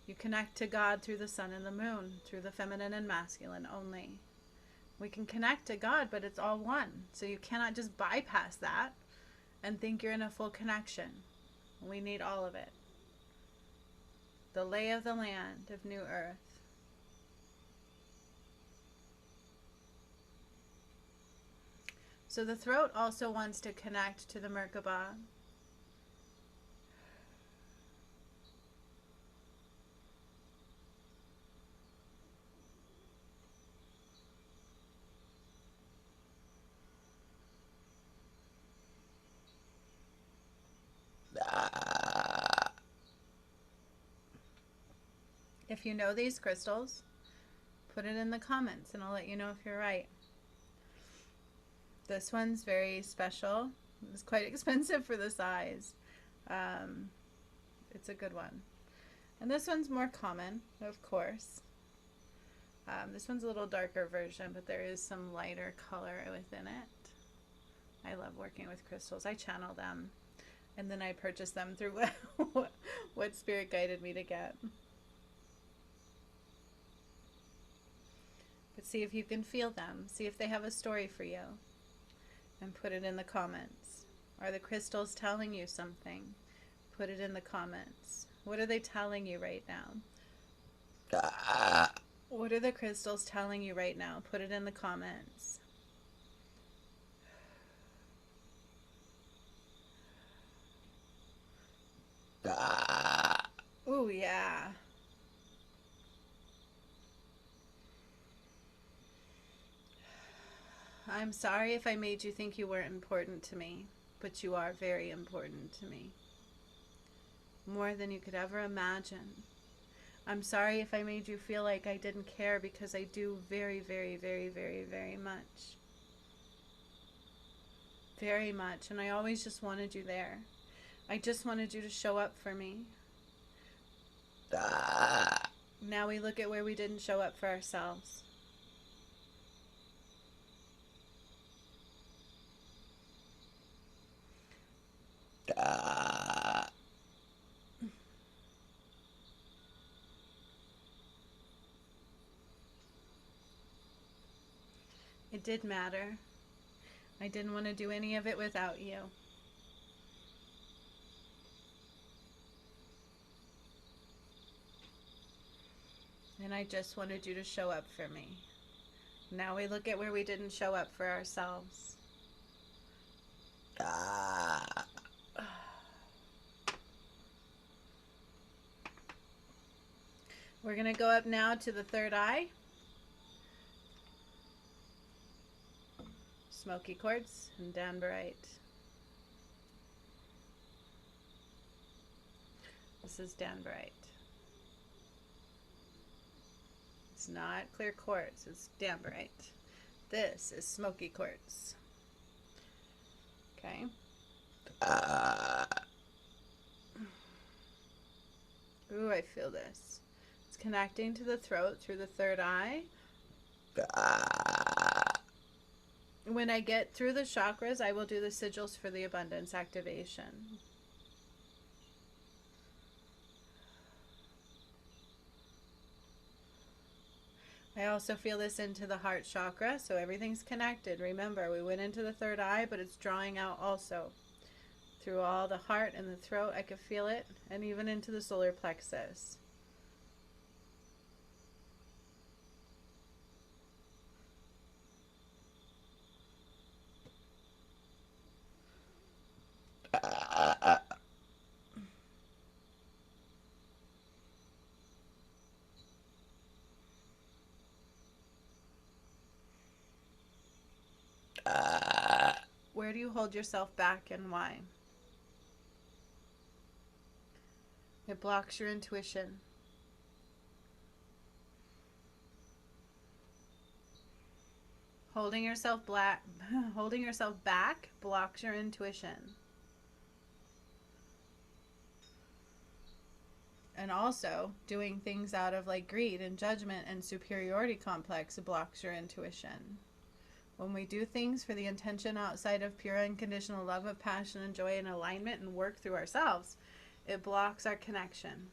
You connect to God through the sun and the moon, through the feminine and masculine only. We can connect to God, but it's all one. So you cannot just bypass that and think you're in a full connection. We need all of it. The lay of the land of New Earth. So the throat also wants to connect to the Merkaba. If you know these crystals, put it in the comments and I'll let you know if you're right. This one's very special. It's quite expensive for the size. It's a good one. And this one's more common, of course. This one's a little darker version, but there is some lighter color within it. I love working with crystals. I channel them, and then I purchase them through what Spirit guided me to get. But see if you can feel them. See if they have a story for you. And put it in the comments. Are the crystals telling you something? Put it in the comments. What are they telling you right now? What are the crystals telling you right now? Put it in the comments. I'm sorry if I made you think you weren't important to me, but you are very important to me. More than you could ever imagine. I'm sorry if I made you feel like I didn't care, because I do very, very, very, very, very much. Very much. And I always just wanted you there. I just wanted you to show up for me. Now we look at where we didn't show up for ourselves. It did matter. I didn't want to do any of it without you. And I just wanted you to show up for me. Now we look at where we didn't show up for ourselves. We're going to go up now to the third eye. Smoky quartz and danbarite. This is danbarite. It's not clear quartz, it's danbarite. This is smoky quartz. Okay. Ooh, I feel this. It's connecting to the throat through the third eye. When I get through the chakras, I will do the sigils for the abundance activation. I also feel this into the heart chakra, so everything's connected. Remember, we went into the third eye, but it's drawing out also. Through all the heart and the throat, I can feel it, and even into the solar plexus. Where do you hold yourself back and why? It blocks your intuition. Holding yourself back blocks your intuition. And also, doing things out of like greed and judgment and superiority complex blocks your intuition. When we do things for the intention outside of pure unconditional love of passion and joy and alignment and work through ourselves, it blocks our connection.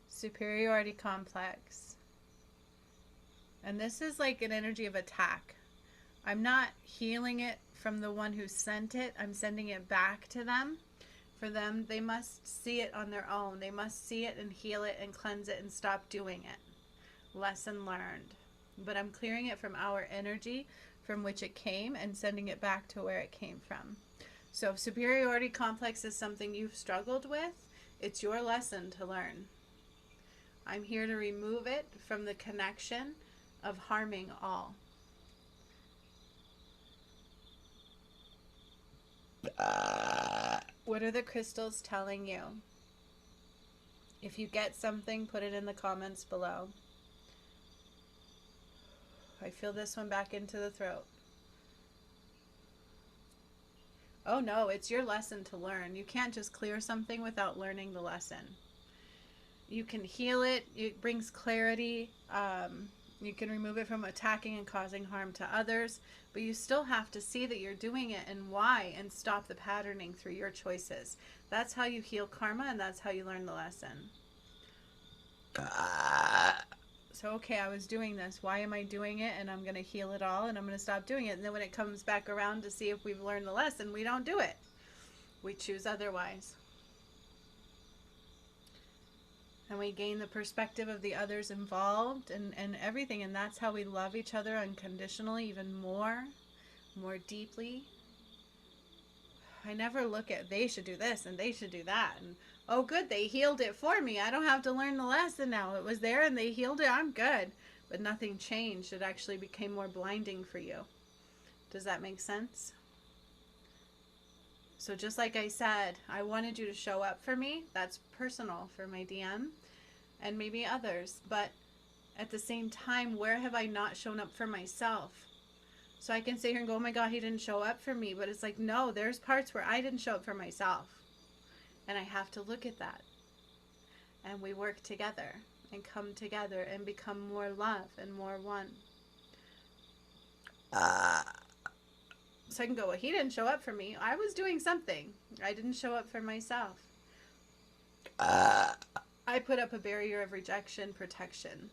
Superiority complex. And this is like an energy of attack. I'm not healing it from the one who sent it. I'm sending it back to them. For them, they must see it on their own. They must see it and heal it and cleanse it and stop doing it. Lesson learned. But I'm clearing it from our energy from which it came and sending it back to where it came from. So if superiority complex is something you've struggled with, it's your lesson to learn. I'm here to remove it from the connection of harming all. What are the crystals telling you? If you get something, put it in the comments below. I feel this one back into the throat. Oh no, it's your lesson to learn. You can't just clear something without learning the lesson. You can heal it. It brings clarity. You can remove it from attacking and causing harm to others, but you still have to see that you're doing it and why, and stop the patterning through your choices. That's how you heal karma, and that's how you learn the lesson. So, okay, I was doing this. Why am I doing it? And I'm going to heal it all, and I'm going to stop doing it. And then when it comes back around to see if we've learned the lesson, we don't do it. We choose otherwise. And we gain the perspective of the others involved and everything. And that's how we love each other unconditionally, even more deeply. I never look at they should do this and they should do that. And oh, good, they healed it for me. I don't have to learn the lesson now. It was there and they healed it. I'm good. But nothing changed. It actually became more blinding for you. Does that make sense? So just like I said, I wanted you to show up for me. That's personal for my DM and maybe others. But at the same time, where have I not shown up for myself? So I can sit here and go, oh my God, he didn't show up for me. But it's like, no, there's parts where I didn't show up for myself. And I have to look at that. And we work together and come together and become more love and more one. So I can go, well, he didn't show up for me. I was doing something. I didn't show up for myself. I put up a barrier of rejection, protection.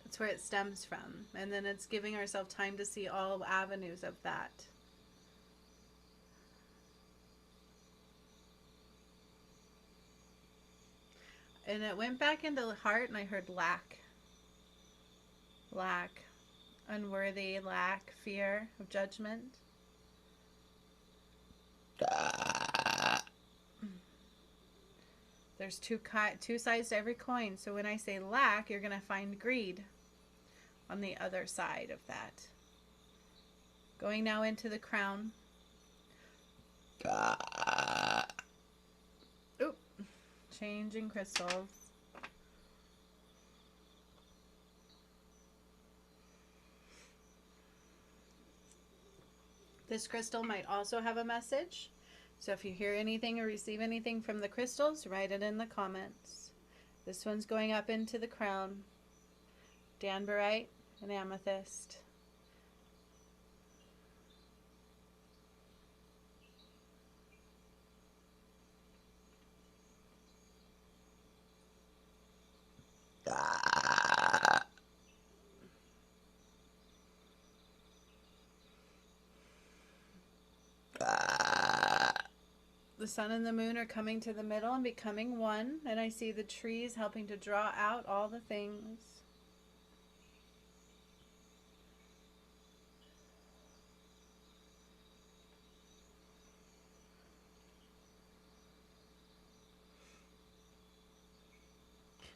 That's where it stems from. And then it's giving ourselves time to see all avenues of that. And it went back into the heart and I heard lack. Lack. Unworthy, lack, fear of judgment. There's two sides to every coin. So when I say lack, you're going to find greed on the other side of that. Going now into the crown. Oop. Changing crystals. This crystal might also have a message. So if you hear anything or receive anything from the crystals, write it in the comments. This one's going up into the crown. Danburite and amethyst. The sun and the moon are coming to the middle and becoming one. And I see the trees helping to draw out all the things.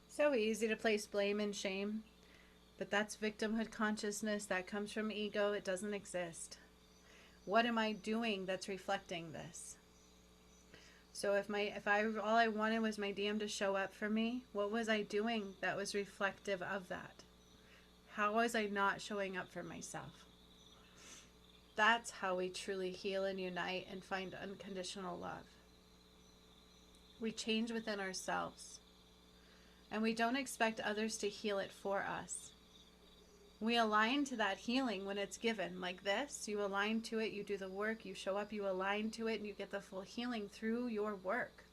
So easy to place blame and shame. But that's victimhood consciousness. That comes from ego. It doesn't exist. What am I doing that's reflecting this? So if all I wanted was my DM to show up for me, what was I doing that was reflective of that? How was I not showing up for myself? That's how we truly heal and unite and find unconditional love. We change within ourselves. And we don't expect others to heal it for us. We align to that healing when it's given, like this. You align to it, you do the work, you show up, you align to it, and you get the full healing through your work.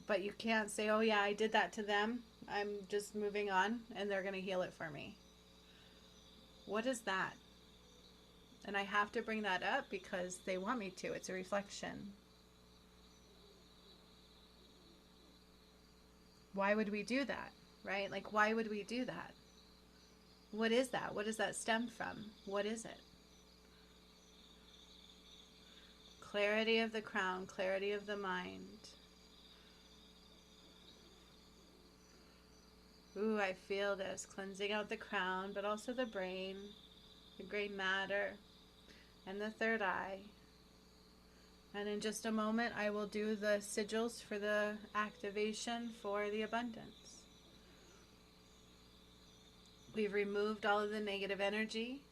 But you can't say, oh yeah, I did that to them, I'm just moving on, and they're going to heal it for me. What is that? And I have to bring that up because they want me to. It's a reflection. Why would we do that, right? Like, why would we do that? What is that? What does that stem from? What is it? Clarity of the crown, clarity of the mind. Ooh, I feel this. Cleansing out the crown, but also the brain, the gray matter, and the third eye. And in just a moment, I will do the sigils for the activation for the abundance. We've removed all of the negative energy,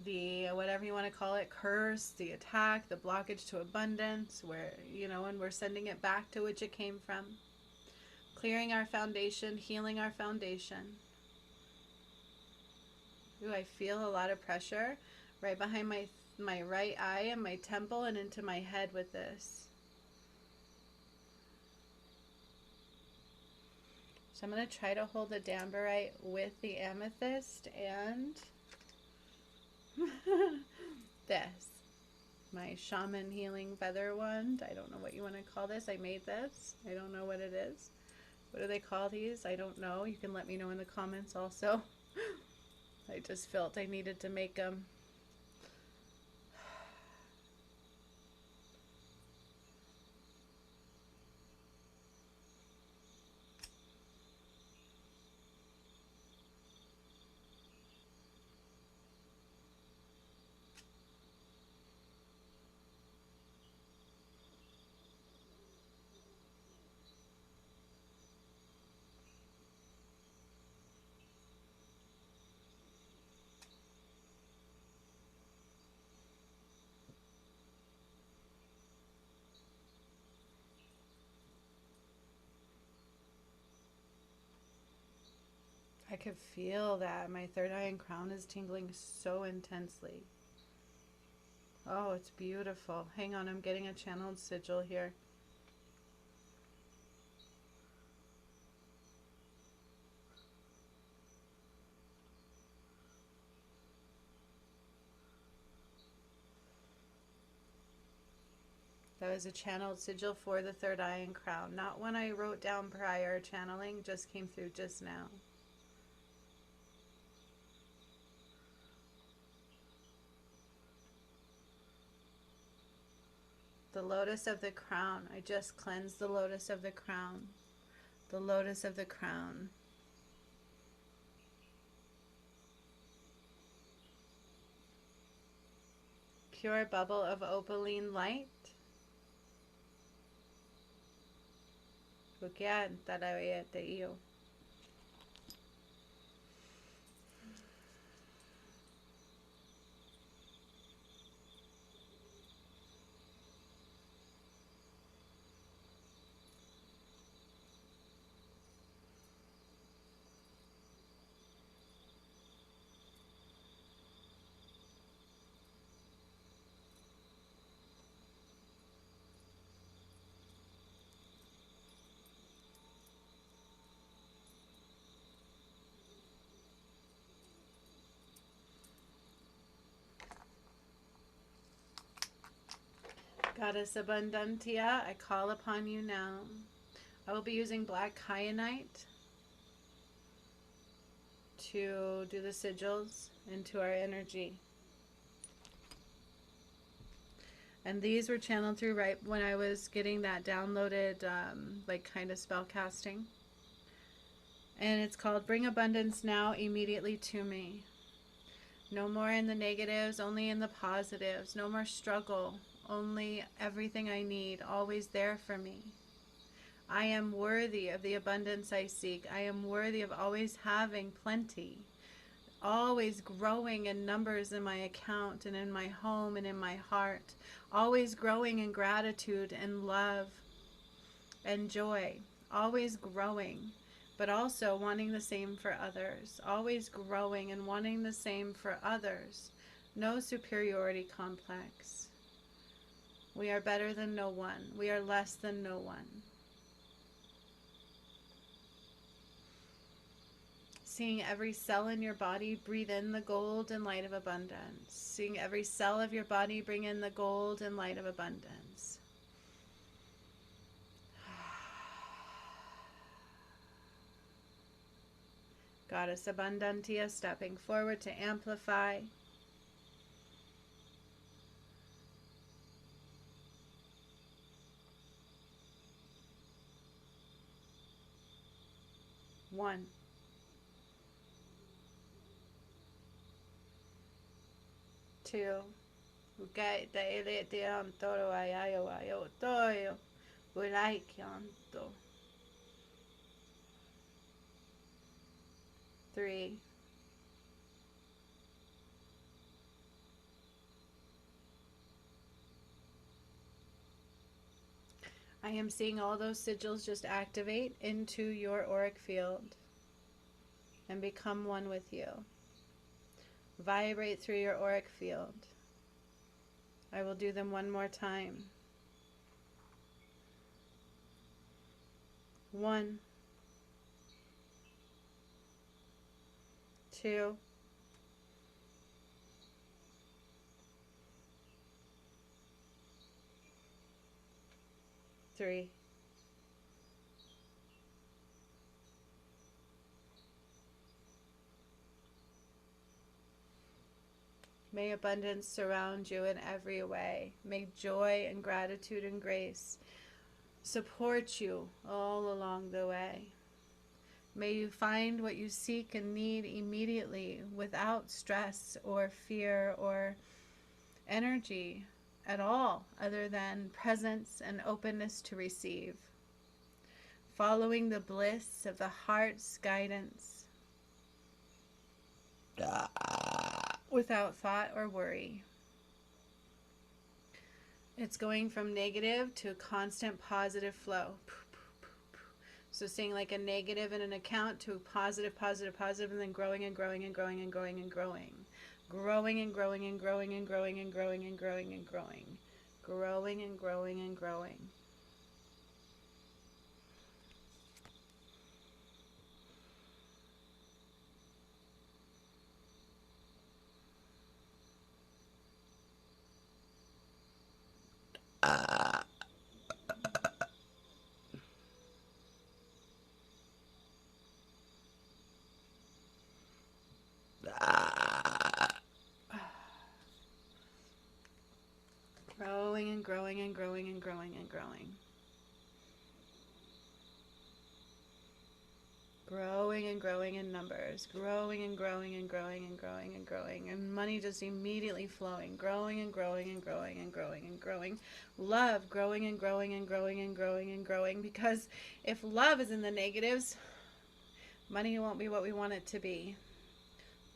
the whatever you want to call it, curse, the attack, the blockage to abundance, where, and we're sending it back to which it came from. Clearing our foundation, healing our foundation. Ooh, I feel a lot of pressure right behind my right eye and my temple and into my head with this. So I'm going to try to hold the Danburite with the amethyst and this. My shaman healing feather wand. I don't know what you want to call this. I made this. I don't know what it is. What do they call these? I don't know. You can let me know in the comments also. I just felt I needed to make them. I could feel that. My third eye and crown is tingling so intensely. Oh, it's beautiful. Hang on, I'm getting a channeled sigil here. That was a channeled sigil for the third eye and crown. Not one I wrote down prior channeling, just came through just now. The lotus of the crown. I just cleansed the lotus of the crown. The lotus of the crown. Pure bubble of opaline light. Goddess Abundantia, I call upon you now. I will be using black kyanite to do the sigils into our energy. And these were channeled through right when I was getting that downloaded, like kind of spell casting. And it's called Bring Abundance Now Immediately to Me. No more in the negatives, only in the positives. No more struggle, only everything I need, always there for me. I am worthy of the abundance I seek. I am worthy of always having plenty, always growing in numbers in my account and in my home and in my heart, always growing in gratitude and love and joy, always growing, but also wanting the same for others, always growing and wanting the same for others. No superiority complex. We are better than no one. We are less than no one. Seeing every cell in your body breathe in the gold and light of abundance. Seeing every cell of your body bring in the gold and light of abundance. Goddess Abundantia stepping forward to amplify. One. Two. Ukai taile te antoro ayayo ayo toyo. Ulai kianto. 3. I am seeing all those sigils just activate into your auric field and become one with you. Vibrate through your auric field. I will do them one more time. 1, 2, 3. May abundance surround you in every way. May joy and gratitude and grace support you all along the way. May you find what you seek and need immediately without stress or fear or energy at all, other than presence and openness to receive. Following the bliss of the heart's guidance without thought or worry. It's going from negative to constant positive flow. So seeing like a negative in an account to positive, positive, positive, and then growing and growing and growing and growing and growing. Growing and growing and growing and growing and growing and growing and growing. Growing and growing and growing. Growing and growing and growing and growing and growing. Growing and growing in numbers. Growing and growing and growing and growing and growing. And money just immediately flowing. Growing and growing and growing and growing and growing. Love growing and growing and growing and growing and growing. Because if love is in the negatives, money won't be what we want it to be.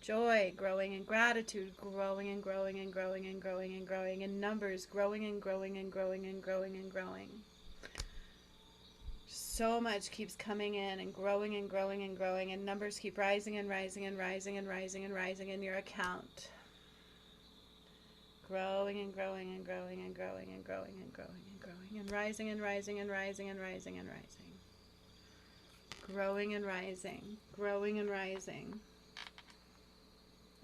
Joy growing and gratitude growing and growing and growing and growing and growing. And numbers growing and growing and growing and growing and growing. So much keeps coming in and growing and growing and growing, and numbers keep rising and rising and rising and rising and rising in your account. Growing and growing and growing and growing and growing and growing and growing and rising and rising and rising and rising and rising. Growing and rising, growing and rising,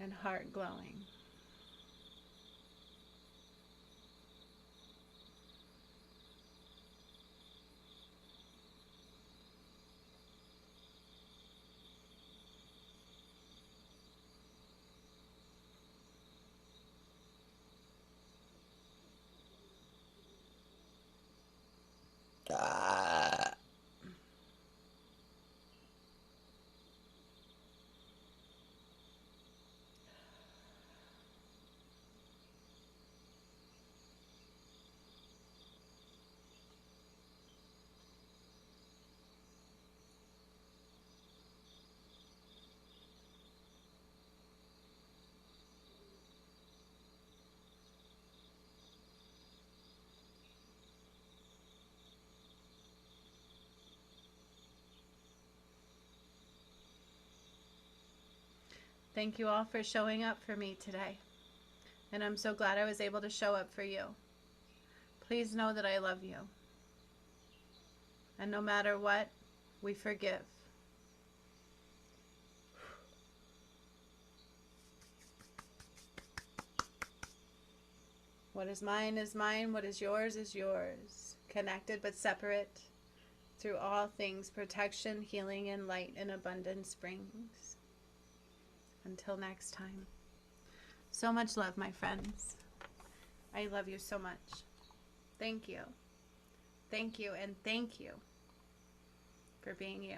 and heart glowing. Thank you all for showing up for me today. And I'm so glad I was able to show up for you. Please know that I love you. And no matter what, we forgive. What is mine is mine. What is yours is yours. Connected but separate. Through all things, protection, healing, and light and abundance brings. Until next time. So much love, my friends. I love you so much. Thank you. Thank you and thank you for being you.